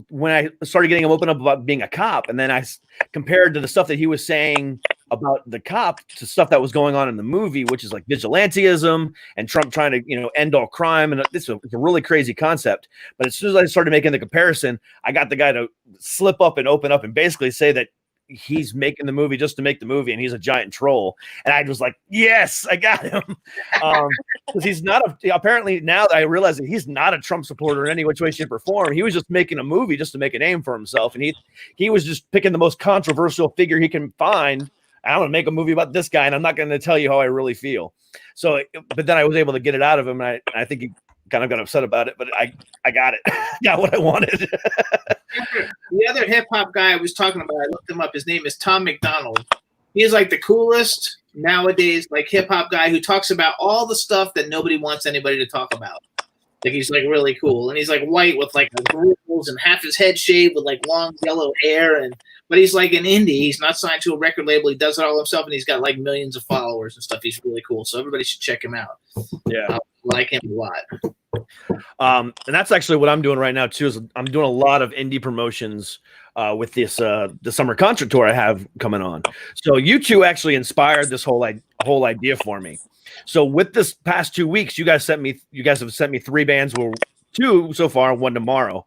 when I started getting him open up about being a cop, and then I compared to the stuff that he was saying about the cop to stuff that was going on in the movie, which is like vigilantism and Trump trying to, end all crime. And it's a really crazy concept. But as soon as I started making the comparison, I got the guy to slip up and open up and basically say that he's making the movie just to make the movie and he's a giant troll. And I was like, yes, I got him. Because he's not apparently now that I realize that he's not a Trump supporter in any which way, shape, or form. He was just making a movie just to make a name for himself. And he was just picking the most controversial figure he can find. I'm going to make a movie about this guy and I'm not going to tell you how I really feel. So, but then I was able to get it out of him. And I think he kind of got upset about it, but I got it. Got what I wanted. The other hip hop guy I was talking about, I looked him up. His name is Tom McDonald. He is like the coolest nowadays, like hip hop guy who talks about all the stuff that nobody wants anybody to talk about. Like he's like really cool, and he's like white with like grills and half his head shaved with like long yellow hair, but he's like an indie. He's not signed to a record label. He does it all himself, and he's got like millions of followers and stuff. He's really cool, so everybody should check him out. Yeah, I like him a lot. And that's actually what I'm doing right now too. Is I'm doing a lot of indie promotions with this the summer concert tour I have coming on. So you two actually inspired this whole idea for me. So with this past 2 weeks, you guys have sent me 3 bands. Well, 2 so far, 1 tomorrow.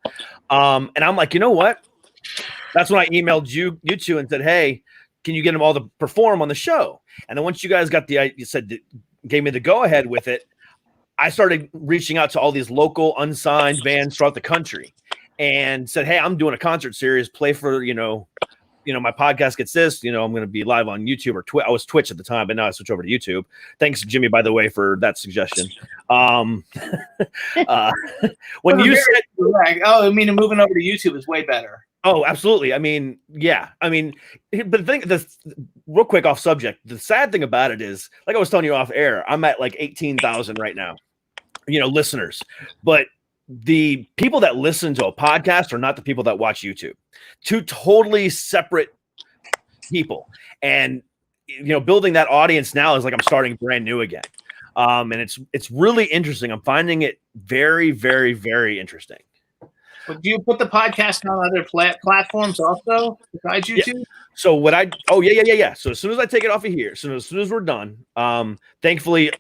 And I'm like, you know what? That's when I emailed you two and said, hey, can you get them all to perform on the show? And then once you guys got gave me the go ahead with it, I started reaching out to all these local unsigned bands throughout the country and said, hey, I'm doing a concert series, play for, my podcast gets this, I'm going to be live on YouTube or Twitch. I was Twitch at the time, but now I switch over to YouTube. Thanks, Jimmy, by the way, for that suggestion. When you said, moving over to YouTube is way better. Oh, absolutely. I mean, yeah. I mean, but real quick off subject, the sad thing about it is, like I was telling you off air, I'm at like 18,000 right now, listeners. But the people that listen to a podcast are not the people that watch YouTube. 2 totally separate people. And, building that audience now is like I'm starting brand new again. And it's really interesting. I'm finding it very, very, very interesting. But do you put the podcast on other platforms also besides YouTube? Yeah. So yeah. So as soon as I take it off of here, as soon as we're done, thankfully,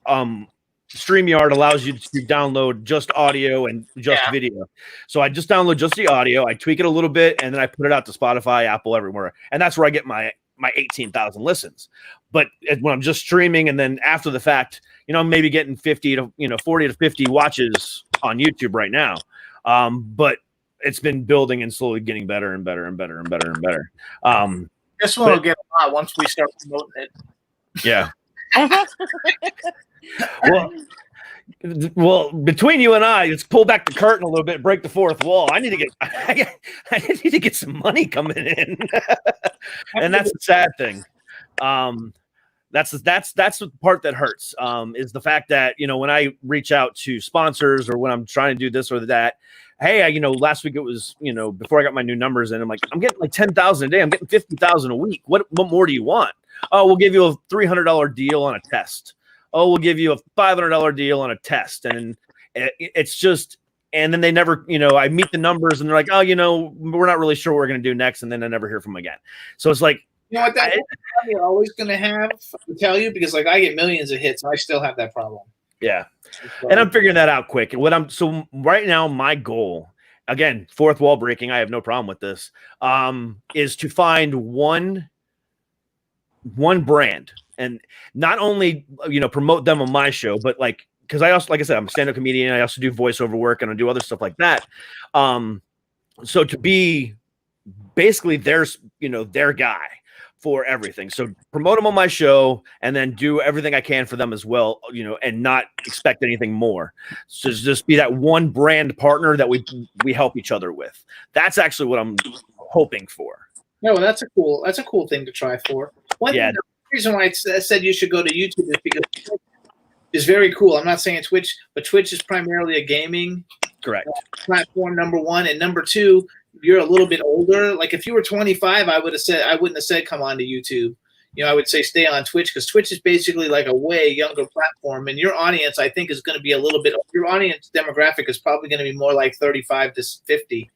StreamYard allows you to download just audio and just video. So I just download just the audio, I tweak it a little bit, and then I put it out to Spotify, Apple, everywhere. And that's where I get my 18,000 listens. But when I'm just streaming, and then after the fact, I'm maybe getting 50 to 40 to 50 watches on YouTube right now. But it's been building and slowly getting better and better and better and better and better. This one will get a lot once we start promoting it. Yeah. Well, between you and I, let's pull back the curtain a little bit, break the fourth wall. I need to get some money coming in, and that's the sad thing. That's the part that hurts. Is the fact that when I reach out to sponsors or when I'm trying to do this or that. Hey, last week it was before I got my new numbers in, I'm like, I'm getting like 10,000 a day. I'm getting 50,000 a week. What more do you want? Oh, we'll give you a $300 deal on a test. Oh, we'll give you a $500 deal on a test. And it's just, and then they never, I meet the numbers and they're like, oh, we're not really sure what we're going to do next. And then I never hear from them again. So it's like, what that you're always going to have to tell you, because like I get millions of hits and I still have that problem. Yeah. And I'm figuring that out quick. So right now, my goal, again, fourth wall breaking, I have no problem with this, is to find one brand and not only, promote them on my show, but because I also, like I said, I'm a stand-up comedian. I also do voiceover work and I do other stuff like that. So to be basically their guy, for everything. So promote them on my show and then do everything I can for them as well, you know, and not expect anything more. So just be that one brand partner that we help each other with. That's actually what I'm hoping for. No, that's a cool thing to try for. The reason why I said you should go to YouTube is because Twitch is very cool. I'm not saying Twitch, but Twitch is primarily a gaming platform, number one, and number two, you're a little bit older. Like if you were 25, I wouldn't have said come on to YouTube. You know, I would say stay on Twitch because Twitch is basically like a way younger platform, and your audience, I think, is going to be a little bit. Your audience demographic is probably going to be more like 35 to 50.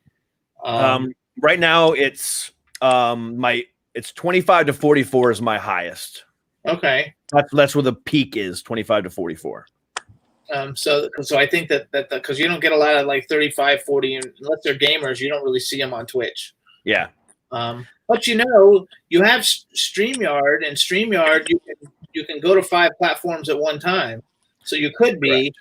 Right now, it's 25 to 44 is my highest. Okay, that's where the peak is, 25 to 44. So I think that because you don't get a lot of like 35, 40, unless they're gamers, you don't really see them on Twitch. Yeah. But you know, you have StreamYard, and StreamYard you can go to 5 platforms at one time. So you could be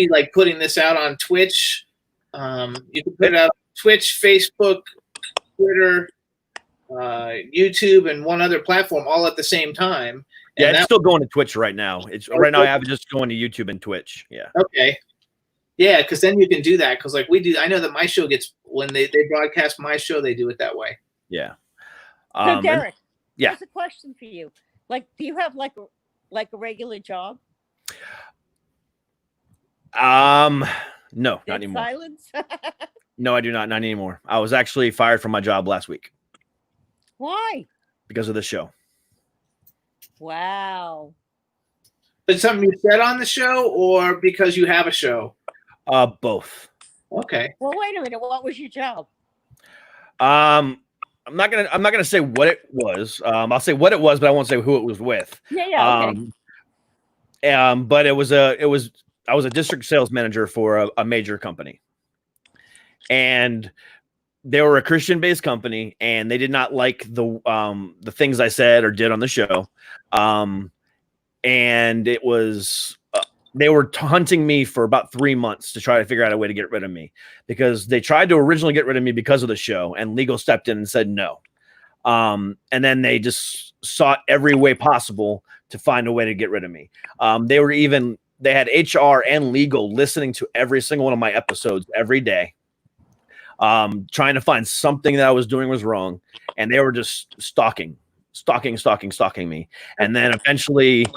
like putting this out on Twitch. You could put it out on Twitch, Facebook, Twitter, YouTube, and one other platform all at the same time. Yeah, it's still going to Twitch right now. Right now I have it just going to YouTube and Twitch. Yeah. Okay. Yeah, because then you can do that. Because like we do, I know that my show gets when they broadcast my show, they do it that way. Yeah. So Derek, yeah. Here's a question for you. Like, do you have like a regular job? No, not anymore. Silence. No, I do not. Not anymore. I was actually fired from my job last week. Why? Because of the show. Wow. Is it something you said on the show, or because you have a show? Both. Okay. Well, wait a minute. What was your job? I'm not gonna say what it was. I'll say what it was, but I won't say who it was with. Yeah. Okay. But I was a district sales manager for a major company, and they were a Christian-based company, and they did not like the things I said or did on the show. And it was they were hunting me for about 3 months to try to figure out a way to get rid of me, because they tried to originally get rid of me because of the show, and legal stepped in and said no. And then they just sought every way possible to find a way to get rid of me. They had HR and legal listening to every single one of my episodes every day, trying to find something that I was doing was wrong. And they were just stalking me. And then eventually,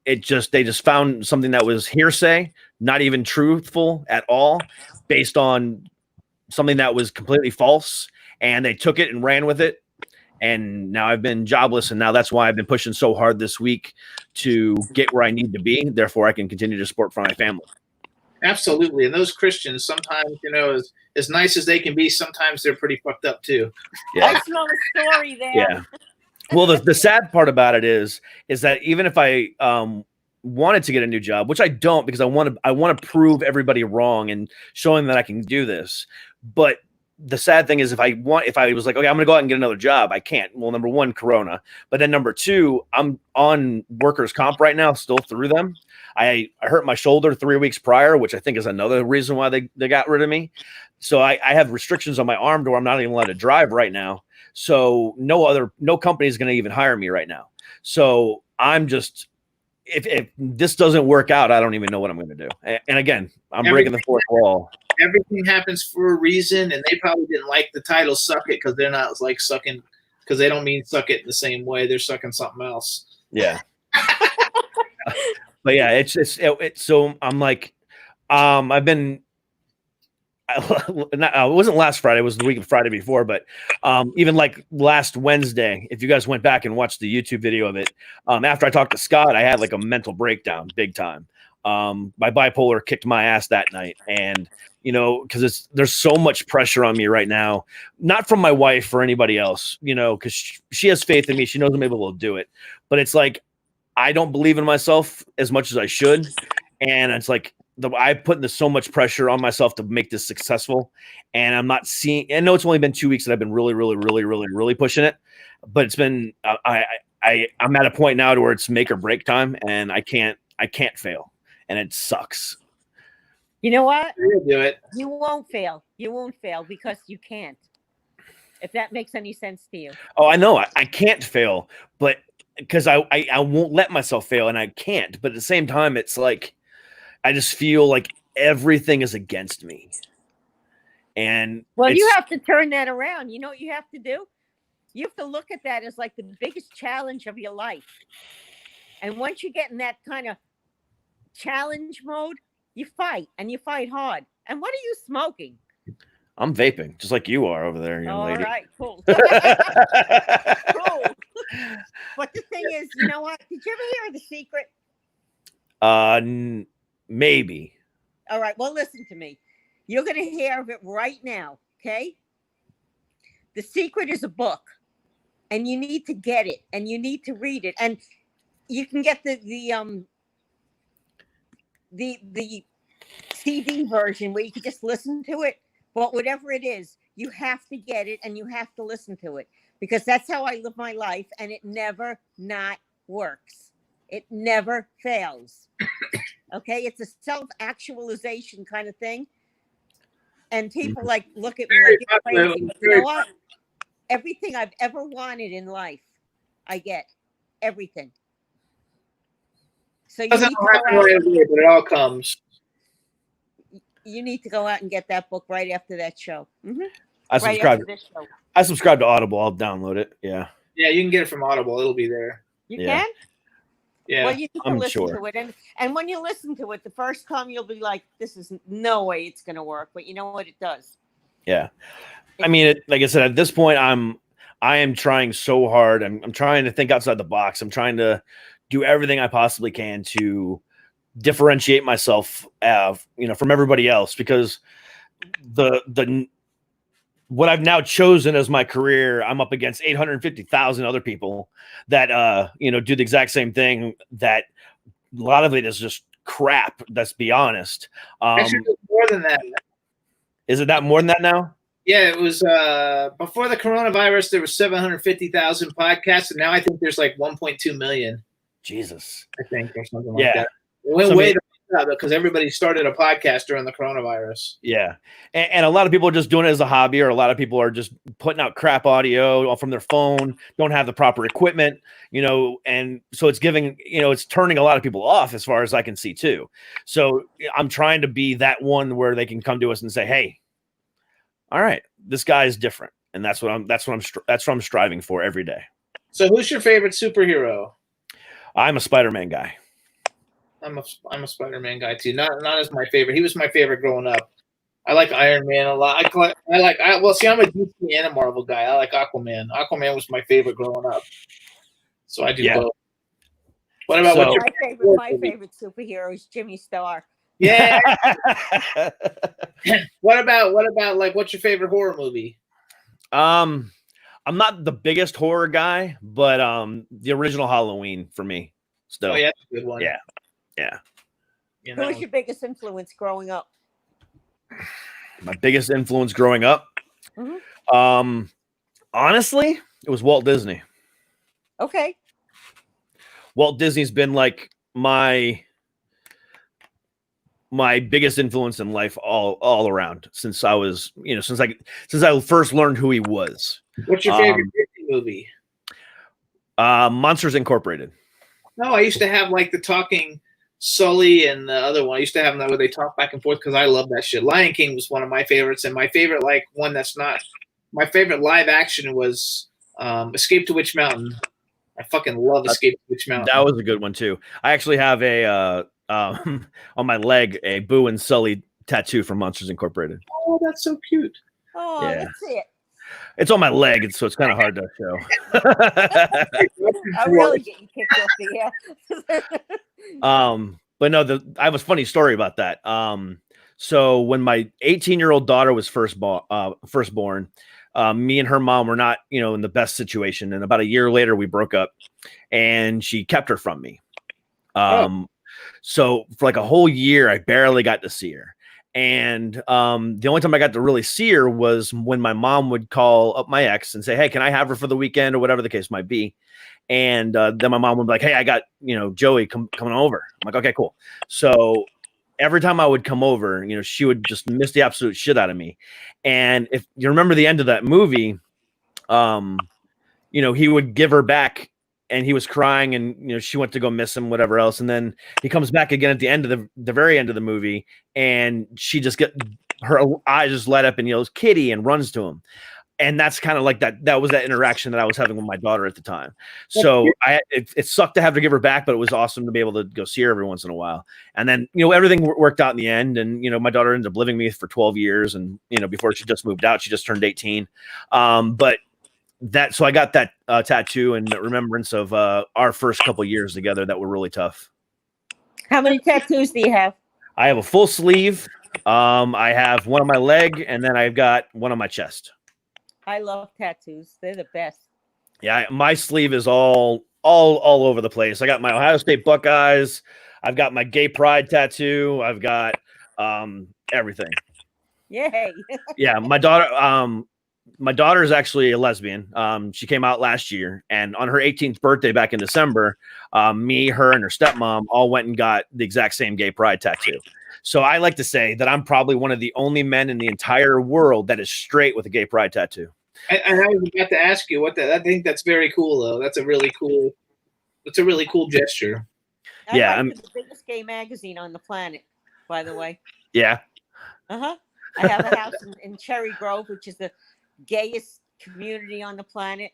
they just found something that was hearsay, not even truthful at all, based on something that was completely false. And they took it and ran with it. And now I've been jobless. And now that's why I've been pushing so hard this week to get where I need to be. Therefore, I can continue to support for my family. Absolutely. And those Christians, sometimes, as nice as they can be, sometimes they're pretty fucked up too. Yeah. I smell a story there. Yeah. Well, the sad part about it is that even if I wanted to get a new job, which I don't, because I want to prove everybody wrong and showing that I can do this. But the sad thing is, if I was like, okay, I'm going to go out and get another job, I can't. Well, number one, Corona. But then number two, I'm on workers' comp right now, still through them. I hurt my shoulder 3 weeks prior, which I think is another reason why they got rid of me. So I have restrictions on my arm to where I'm not even allowed to drive right now. So no company is going to even hire me right now. So I'm just, if this doesn't work out, I don't even know what I'm going to do. And again, I'm breaking the fourth wall. Everything happens for a reason, and they probably didn't like the title "Suck It" because they're not like sucking, because they don't mean suck it in the same way. They're sucking something else. Yeah. But yeah, it's so I'm like, I've been. It wasn't last Friday. It was the week of Friday before. But even like last Wednesday, if you guys went back and watched the YouTube video of it, after I talked to Scott, I had like a mental breakdown, big time. My bipolar kicked my ass that night, and because there's so much pressure on me right now, not from my wife or anybody else, because she has faith in me. She knows I'm able to do it, but it's like I don't believe in myself as much as I should, and it's like I put so much pressure on myself to make this successful, and I'm not seeing. I know it's only been 2 weeks that I've been really, really, really, really, really pushing it, but it's been I'm at a point now to where it's make or break time, and I can't fail, and it sucks. You know what? You'll do it. You won't fail. You won't fail because you can't. if that makes any sense to you. Oh, I know. I can't fail, but because I won't let myself fail, and I can't. But at the same time, it's like I just feel like everything is against me. And well, you have to turn that around. You know what you have to do? You have to look at that as like the biggest challenge of your life. And once you get in that kind of challenge mode, you fight, and you fight hard. And what are you smoking? I'm vaping, just like you are over there, young All lady. right, cool. Cool. But the thing is, you know what? Did you ever hear The Secret? Maybe. All right, well, listen to me. You're going to hear of it right now, okay? The Secret is a book, and you need to get it, and you need to read it. And you can get the CD version where you can just listen to it. But whatever it is, you have to get it and you have to listen to it, because that's how I live my life, and it never not works. It never fails. Okay, it's a self-actualization kind of thing. And people like look at me like you're crazy. But you know what? Everything I've ever wanted in life, I get. Everything. So you need to go out, but it all comes. you need to go out and get that book right after that show. Mm-hmm. I Right subscribe. after this show. I subscribe to Audible. I'll download it. Yeah. Yeah, you can get it from Audible. It'll be there. You Yeah. can? Yeah. Well, you need to I'm listen sure. to it. And when you listen to it, the first time you'll be like, this is no way it's going to work. But you know what? It does. Yeah. I mean, like I said, at this point, I am trying so hard. I'm trying to think outside the box. I'm trying to do everything I possibly can to differentiate myself, from everybody else, because the what I've now chosen as my career, I'm up against 850,000 other people that do the exact same thing. That a lot of it is just crap. Let's be honest. Actually, it was more than that. Is it that more than that now? Yeah, it was before the coronavirus. There was 750,000 podcasts, and now I think there's like 1.2 million. Jesus, I think, or something Yeah. like that. It went way up because everybody started a podcast during the coronavirus. yeah, and a lot of people are just doing it as a hobby, or a lot of people are just putting out crap audio from their phone, don't have the proper equipment, and so it's giving, it's turning a lot of people off, as far as I can see too. So I'm trying to be that one where they can come to us and say, hey, all right, this guy is different, and that's what I'm striving for every day. So, who's your favorite superhero? I'm a Spider-Man guy. I'm a Spider-Man guy too. Not as my favorite. He was my favorite growing up. I like Iron Man a lot. I'm a DC and a Marvel guy. I like Aquaman. Aquaman was my favorite growing up. So I do both. What about my favorite superhero is Jimmy Star. Yeah. What about like, what's your favorite horror movie? I'm not the biggest horror guy, but the original Halloween for me still. Oh yeah, that's a good one. Yeah. Who was your biggest influence growing up? My biggest influence growing up? Mm-hmm. Honestly, it was Walt Disney. Okay. Walt Disney's been like my biggest influence in life all around since I was, since I first learned who he was. What's your favorite Disney movie? Monsters Incorporated. No, I used to have like the talking Sully and the other one. I used to have them where they talk back and forth because I love that shit. Lion King was one of my favorites, and my favorite, like, one that's not my favorite live action was Escape to Witch Mountain. I fucking love Escape to Witch Mountain. That was a good one too. I actually have a on my leg a Boo and Sully tattoo from Monsters Incorporated. Oh, that's so cute. Oh, Yeah. let's see it. It's on my leg, so it's kind of hard to show. I really get you kicked off the air. But no, I have a funny story about that. So when my 18-year-old daughter was first born, me and her mom were not, in the best situation. And about a year later, we broke up, and she kept her from me. So for like a whole year, I barely got to see her. And the only time I got to really see her was when my mom would call up my ex and say, hey, can I have her for the weekend, or whatever the case might be. And then my mom would be like, hey, I got, Joey coming over. I'm like, okay, cool. So every time I would come over, she would just miss the absolute shit out of me. And if you remember the end of that movie, he would give her back and he was crying and, she went to go miss him, whatever else. And then he comes back again at the end of the very end of the movie. And she just her eyes just light up and yells "Kitty" and runs to him. And that's kind of like that was that interaction that I was having with my daughter at the time. So it sucked to have to give her back, but it was awesome to be able to go see her every once in a while. And then, everything worked out in the end. And, my daughter ended up living with me for 12 years. And, before she just moved out, she just turned 18. So I got that tattoo in remembrance of our first couple years together that were really tough. How many tattoos do you have? I have a full sleeve. I have one on my leg, and then I've got one on my chest. I love tattoos. They're the best. Yeah, my sleeve is all over the place. I got my Ohio State Buckeyes. I've got my gay pride tattoo. I've got everything. Yay. Yeah, my daughter is actually a lesbian. She came out last year, and on her 18th birthday back in December, me, her, and her stepmom all went and got the exact same gay pride tattoo. So I like to say that I'm probably one of the only men in the entire world that is straight with a gay pride tattoo. I was about to ask you I think that's very cool, though. That's a really cool gesture. Yeah, I'm the biggest gay magazine on the planet, by the way. Yeah. I have a house in Cherry Grove, which is the gayest community on the planet.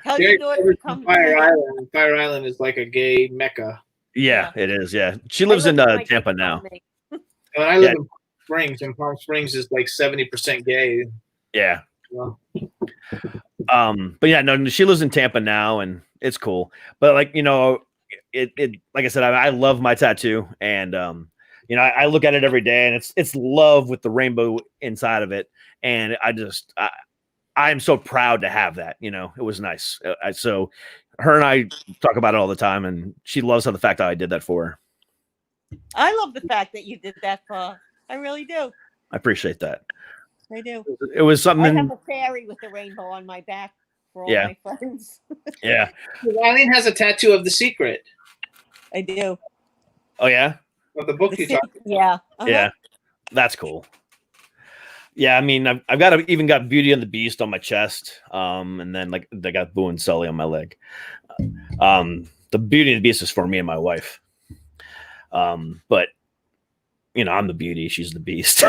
Tell your daughter to come. Fire Island. Fire Island is like a gay mecca. Yeah, it is. Yeah, she lives in Tampa now. And I live in Palm Springs, and Palm Springs is like 70% gay. Yeah. Well. But yeah, no, she lives in Tampa now, and it's cool. But like it like I said, I love my tattoo, and I look at it every day, and it's love with the rainbow inside of it, and I'm so proud to have that. It was nice. So her and I talk about it all the time, and she loves the fact that I did that for her. I love the fact that you did that for her. I really do. I appreciate that. I do. It was something. I have a fairy with a rainbow on my back for all my friends. Yeah. Eileen has a tattoo of The Secret. I do. Oh yeah. Of the book you talked about. Yeah. Yeah. That's cool. Yeah, I mean, I've even got Beauty and the Beast on my chest, and then like I got Boo and Sully on my leg. The Beauty and the Beast is for me and my wife. But I'm the beauty, she's the beast.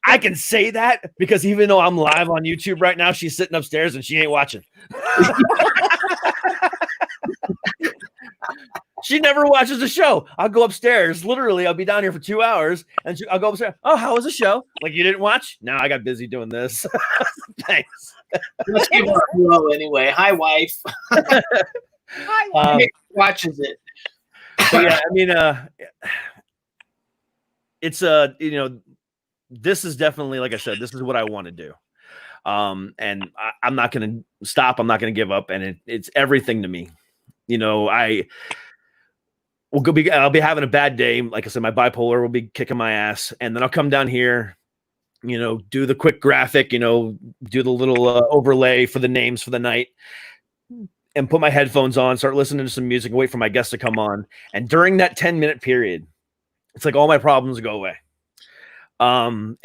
I can say that because even though I'm live on YouTube right now, she's sitting upstairs and she ain't watching. She never watches the show. I'll go upstairs. Literally, I'll be down here for 2 hours, and I'll go upstairs. Oh, how was the show? Like, you didn't watch? No, I got busy doing this. Thanks. Let's give her a hello anyway. Hi, wife. Hi, wife. Watches it. Yeah, I mean, it's this is definitely, like I said, this is what I want to do. And I'm not going to stop. I'm not going to give up. And it's everything to me. I'll be having a bad day. Like I said, my bipolar will be kicking my ass. And then I'll come down here, do the quick graphic, do the little overlay for the names for the night and put my headphones on, start listening to some music and wait for my guests to come on. And during that 10-minute period, it's like all my problems go away. Or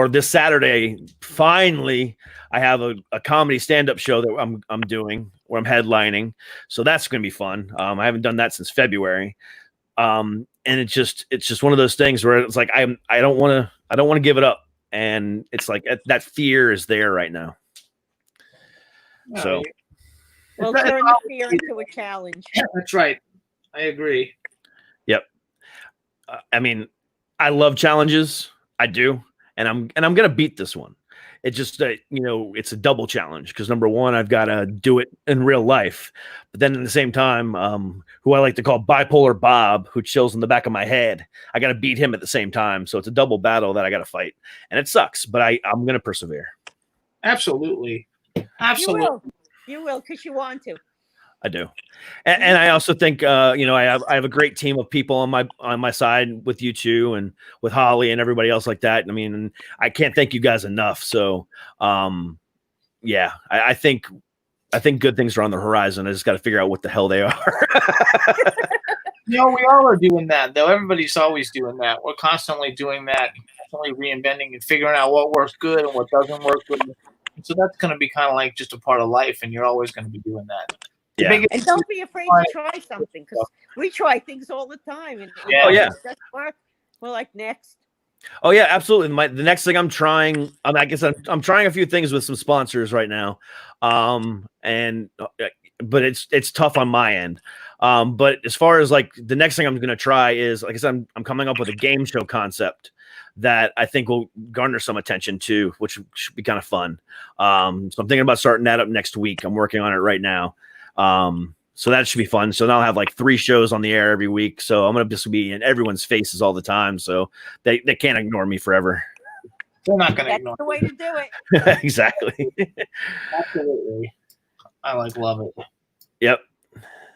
this Saturday, finally, I have a comedy stand-up show that I'm doing where I'm headlining. So that's going to be fun. I haven't done that since February. And it's just one of those things where it's like, I don't want to give it up. And it's like that fear is there right now. So, well, turn the fear into a challenge. That's right. I agree. Yep. I mean, I love challenges. I do. And I'm going to beat this one. It's just that, it's a double challenge because number one, I've got to do it in real life. But then at the same time, who I like to call Bipolar Bob, who chills in the back of my head, I got to beat him at the same time. So it's a double battle that I got to fight. And it sucks, but I'm going to persevere. Absolutely. Absolutely. You will because you want to. I do. And I also think, I have a great team of people on my side with you two and with Holly and everybody else like that. I mean, I can't thank you guys enough. So, I think good things are on the horizon. I just got to figure out what the hell they are. We all are doing that though. Everybody's always doing that. We're constantly doing that. constantly reinventing and figuring out what works good and what doesn't work good. And so that's going to be kind of like just a part of life, and you're always going to be doing that. Yeah. And don't be afraid to try something, because we try things all the time. And Oh, yeah. It doesn't work. We're like, next. Oh yeah, absolutely. The next thing I'm trying, I guess I'm trying a few things with some sponsors right now, but it's tough on my end. But as far as like the next thing I'm going to try is, like I said, I'm coming up with a game show concept that I think will garner some attention too, which should be kind of fun. So I'm thinking about starting that up next week. I'm working on it right now. So that should be fun. So now I'll have like 3 shows on the air every week. So I'm going to just be in everyone's faces all the time. So they can't ignore me forever. They're not going to ignore That's the way to do it. Exactly. Absolutely. I love it. Yep.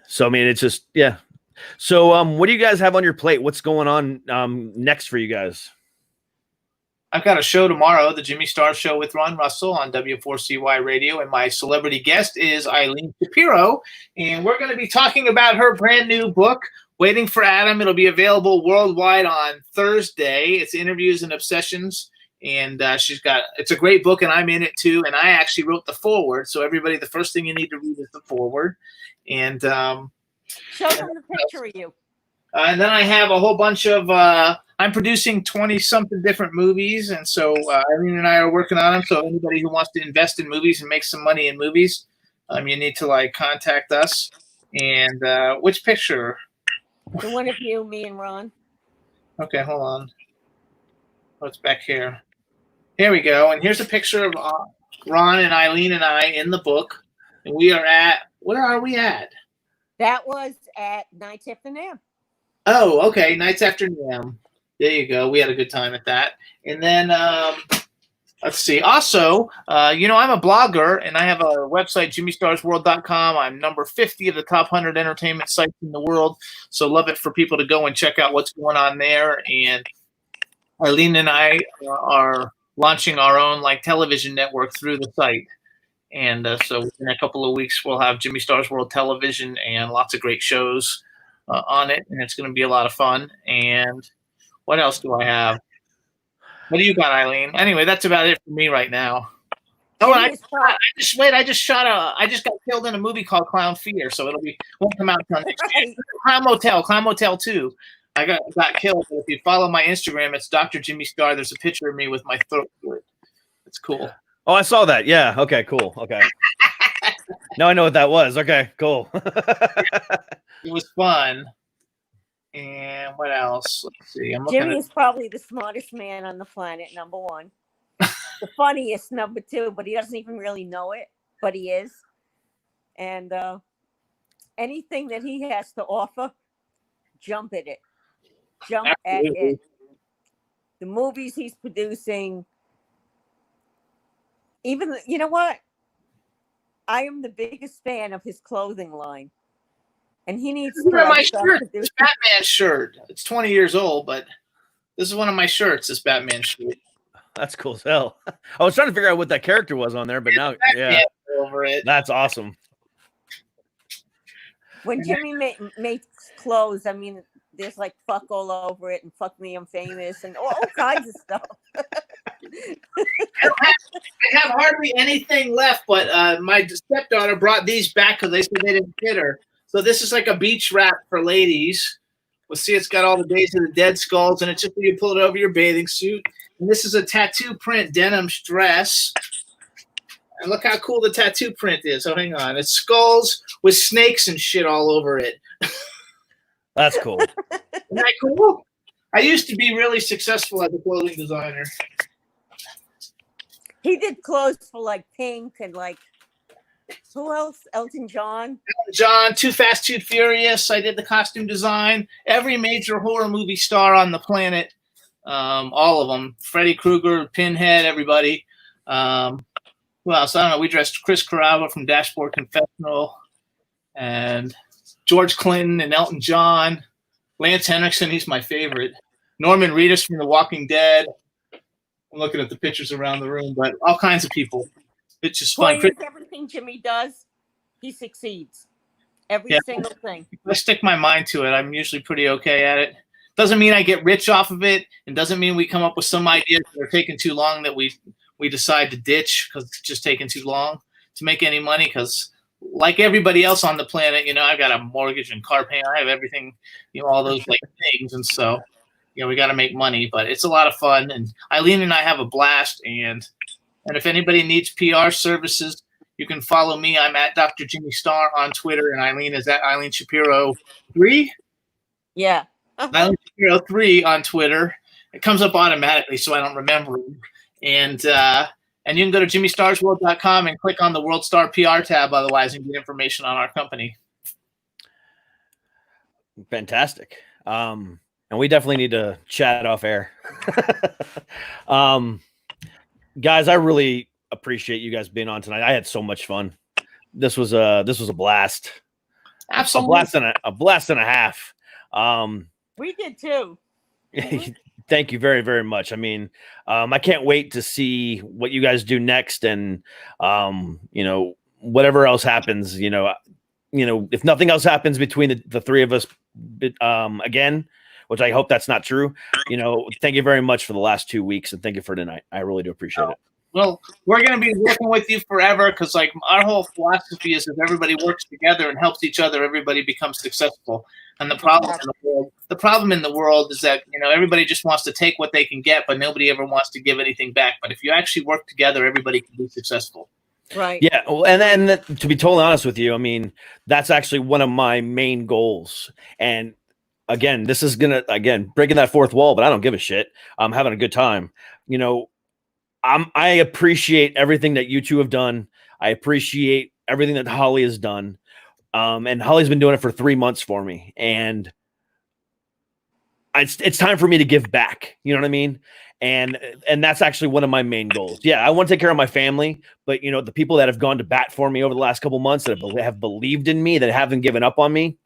So, I mean, it's just, yeah. So, what do you guys have on your plate? What's going on next for you guys? I've got a show tomorrow, the Jimmy Star Show with Ron Russell on W4CY Radio, and my celebrity guest is Eileen Shapiro, and we're going to be talking about her brand new book, Waiting for Adam. It'll be available worldwide on Thursday. It's Interviews and Obsessions, and it's a great book, and I'm in it too, and I actually wrote the foreword, so everybody, the first thing you need to read is the foreword, and show them the picture of you. And then I have a whole bunch of I'm producing 20-something different movies, and so Eileen and I are working on them. So anybody who wants to invest in movies and make some money in movies, you need to contact us. And which picture? The one of you, me, and Ron. Okay, hold on. What's back here? Here we go. And here's a picture of Ron and Eileen and I in the book. And we are at, where are we at? That was at Nights After NAMM. Oh, okay. Nights After NAMM. There you go. We had a good time at that. And then let's see. Also, I'm a blogger, and I have a website, JimmyStarsWorld.com. I'm number 50 of the top 100 entertainment sites in the world. So love it for people to go and check out what's going on there. And Eileen and I are launching our own television network through the site. And so in a couple of weeks, we'll have Jimmy Stars World Television and lots of great shows on it, and it's going to be a lot of fun. And what else do I have? What do you got, Eileen? Anyway, that's about it for me right now. Oh, and I just got killed in a movie called Clown Fear, so won't come out until next year. Clown Motel 2. I got killed. But if you follow my Instagram, it's Dr. Jimmy Star. There's a picture of me with my throat slit. It's cool. Oh, I saw that. Yeah. Okay, cool. Okay. Now I know what that was. Okay, cool. It was fun. And what else? Let's see. Jimmy is probably the smartest man on the planet, number 1. The funniest, number 2, but he doesn't even really know it, but he is. And anything that he has to offer, jump at it. Jump Absolutely. At it. The movies he's producing, even, you know what? I am the biggest fan of his clothing line. And he needs to my shirt. It's Batman shirt. It's 20 years old, but this is one of my shirts, this Batman shirt. That's cool as hell. I was trying to figure out what that character was on there, but now, yeah. Over it. That's awesome. When Jimmy makes clothes, I mean, there's fuck all over it and fuck me, I'm famous and all kinds of stuff. I have hardly anything left, but my stepdaughter brought these back because they said they didn't fit her. So this is like a beach wrap for ladies. We'll see, it's got all the Days of the Dead skulls, and it's just you pull it over your bathing suit. And this is a tattoo print denim dress. And look how cool the tattoo print is. Oh, hang on. It's skulls with snakes and shit all over it. That's cool. Isn't that cool? I used to be really successful as a clothing designer. He did clothes for Pink and who else? Elton John. Too Fast, Too Furious. I did the costume design. Every major horror movie star on the planet. All of them. Freddy Krueger, Pinhead, everybody. Who else? I don't know. We dressed Chris Carrabba from Dashboard Confessional. And George Clinton and Elton John. Lance Henriksen, he's my favorite. Norman Reedus from The Walking Dead. I'm looking at the pictures around the room, but all kinds of people. It's just fun. Everything Jimmy does, he succeeds. Every single thing. I stick my mind to it. I'm usually pretty okay at it. Doesn't mean I get rich off of it, and doesn't mean we come up with some ideas that are taking too long that we decide to ditch because it's just taking too long to make any money. Because like everybody else on the planet, I've got a mortgage and car payment. I have everything, all those like things, and so we got to make money. But it's a lot of fun, and Eileen and I have a blast. And if anybody needs PR services, you can follow me. I'm at Dr. Jimmy Star on Twitter, and Eileen is at Eileen Shapiro 3. Yeah. Eileen Shapiro 3 on Twitter. It comes up automatically, so I don't remember it. And you can go to jimmystarsworld.com and click on the World Star PR tab otherwise and get information on our company. Fantastic. And we definitely need to chat off air. Guys, I really appreciate you guys being on tonight. I had so much fun. This was a blast. Absolutely. A blast and a half. We did too. Thank you very, very much. I mean, I can't wait to see what you guys do next, and whatever else happens. If nothing else happens between the three of us, again, which I hope that's not true. Thank you very much for the last 2 weeks, and thank you for tonight. I really do appreciate it. Well, we're going to be working with you forever because, like, our whole philosophy is if everybody works together and helps each other, everybody becomes successful. And the problem in the world is that everybody just wants to take what they can get, but nobody ever wants to give anything back. But if you actually work together, everybody can be successful. Right. Yeah. Well, and to be totally honest with you, I mean, that's actually one of my main goals. And again, this is breaking that fourth wall, but I don't give a shit. I'm having a good time. I appreciate everything that you two have done. I appreciate everything that Holly has done. And Holly's been doing it for 3 months for me. And it's time for me to give back. You know what I mean? And that's actually one of my main goals. Yeah, I want to take care of my family, but the people that have gone to bat for me over the last couple months that have believed in me, that haven't given up on me,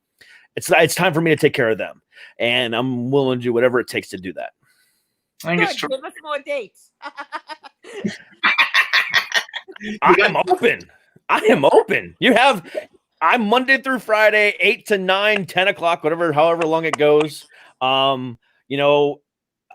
it's time for me to take care of them. And I'm willing to do whatever it takes to do that. I think it's true. Give us more dates. I am open. I'm Monday through Friday, 8 to 9, 10 o'clock, however long it goes.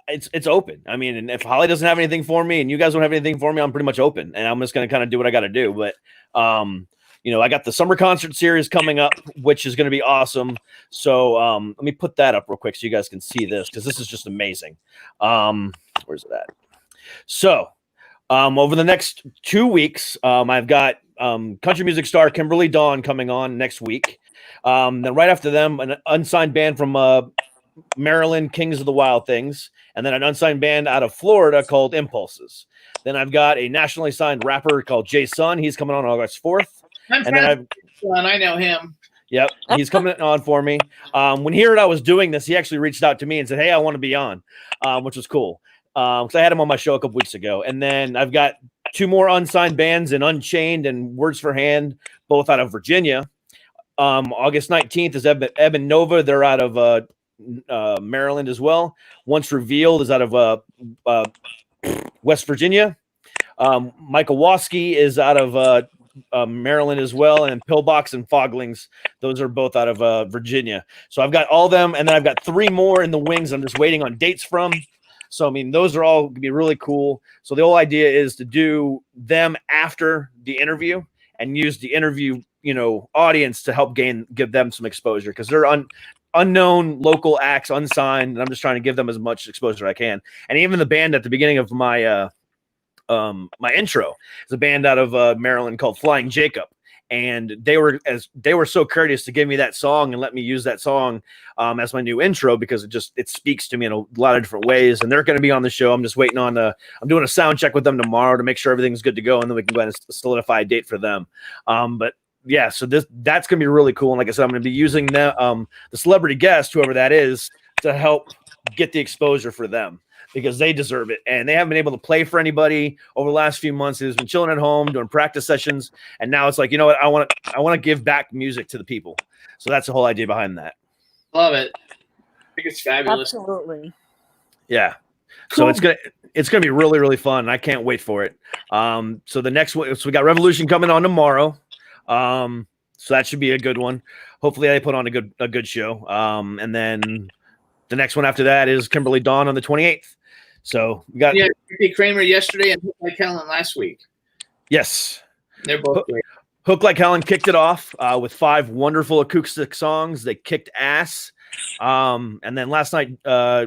It's open. I mean, and if Holly doesn't have anything for me and you guys don't have anything for me, I'm pretty much open, and I'm just going to kind of do what I got to do. But, I got the summer concert series coming up, which is going to be awesome. So let me put that up real quick so you guys can see this, because this is just amazing. Where's it at? So over the next 2 weeks, I've got country music star Kimberly Dawn coming on next week. Then right after them, an unsigned band from Maryland, Kings of the Wild Things, and then an unsigned band out of Florida called Impulses. Then I've got a nationally signed rapper called Jay Sun. He's coming on August 4th. I know him. Yep, he's coming on for me. When he heard I was doing this, he actually reached out to me and said, "Hey, I want to be on," which was cool. Because I had him on my show a couple weeks ago. And then I've got 2 more unsigned bands in Unchained and Words for Hand, both out of Virginia. August 19th is Eben Nova. They're out of Maryland as well. Once Revealed is out of West Virginia. Michael Waski is out of Maryland as well, and Pillbox and Foglings, those are both out of Virginia. So I've got all them, and then I've got 3 more in the wings I'm just waiting on dates from. So I mean, those are all gonna be really cool. So the whole idea is to do them after the interview and use the interview audience to help give them some exposure, because they're unknown local acts, unsigned, and I'm just trying to give them as much exposure as I can. And even the band at the beginning of my my intro is a band out of Maryland called Flying Jacob, and they were so courteous to give me that song and let me use that song as my new intro, because it speaks to me in a lot of different ways. And they're going to be on the show. I'm just waiting on I'm doing a sound check with them tomorrow to make sure everything's good to go, and then we can go ahead and solidify a date for them. But yeah, so that's going to be really cool. And like I said, I'm going to be using the celebrity guest, whoever that is, to help get the exposure for them, because they deserve it. And they haven't been able to play for anybody over the last few months. They've been chilling at home, doing practice sessions. And now it's like, you know what? I want to give back music to the people. So that's the whole idea behind that. Love it. I think it's fabulous. Absolutely. Yeah. Cool. So it's gonna be really, really fun. And I can't wait for it. So the next one, so we got Revolution coming on tomorrow. So that should be a good one. Hopefully I put on a good show. And then the next one after that is Kimberly Dawn on the 28th. So we got Kramer yesterday and Hook Like Helen last week. Yes, they're both great. Hook Like Helen kicked it off with 5 wonderful acoustic songs. They kicked ass. And then last night,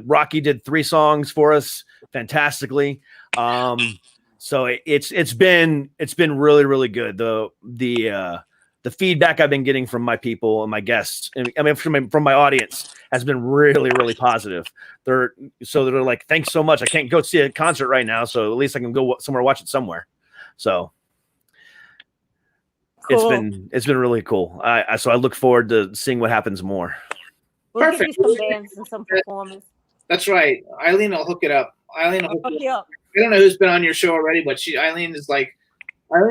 Rocky did 3 songs for us fantastically. So it's been really, really good. The feedback I've been getting from my people and my guests, and I mean from my audience, has been really, really positive. They're like, thanks so much. I can't go see a concert right now, so at least I can go somewhere, watch it somewhere. So cool. It's been really cool. So I look forward to seeing what happens more. We'll give you some bands and some performers. That's right. Eileen will hook it up. Eileen will hook you up. I don't know who's been on your show already, but Eileen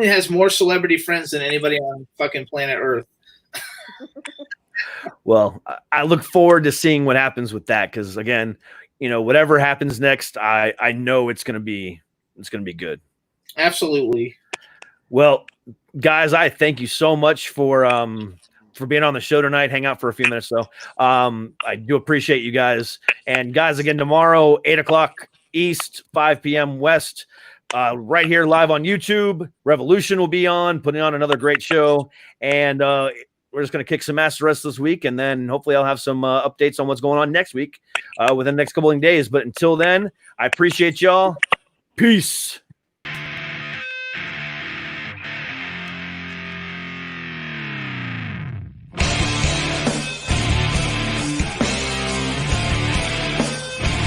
has more celebrity friends than anybody on fucking planet Earth. Well, I look forward to seeing what happens with that, because again, whatever happens next, I know it's gonna be good. Absolutely. Well, guys, I thank you so much for being on the show tonight. Hang out for a few minutes though. I do appreciate you guys. And guys, again, tomorrow, 8:00 East, 5 p.m. West. Right here live on YouTube. Revolution will be on, putting on another great show. And we're just going to kick some ass the rest of this week. And then hopefully I'll have some updates on what's going on next week within the next couple of days. But until then, I appreciate y'all. Peace.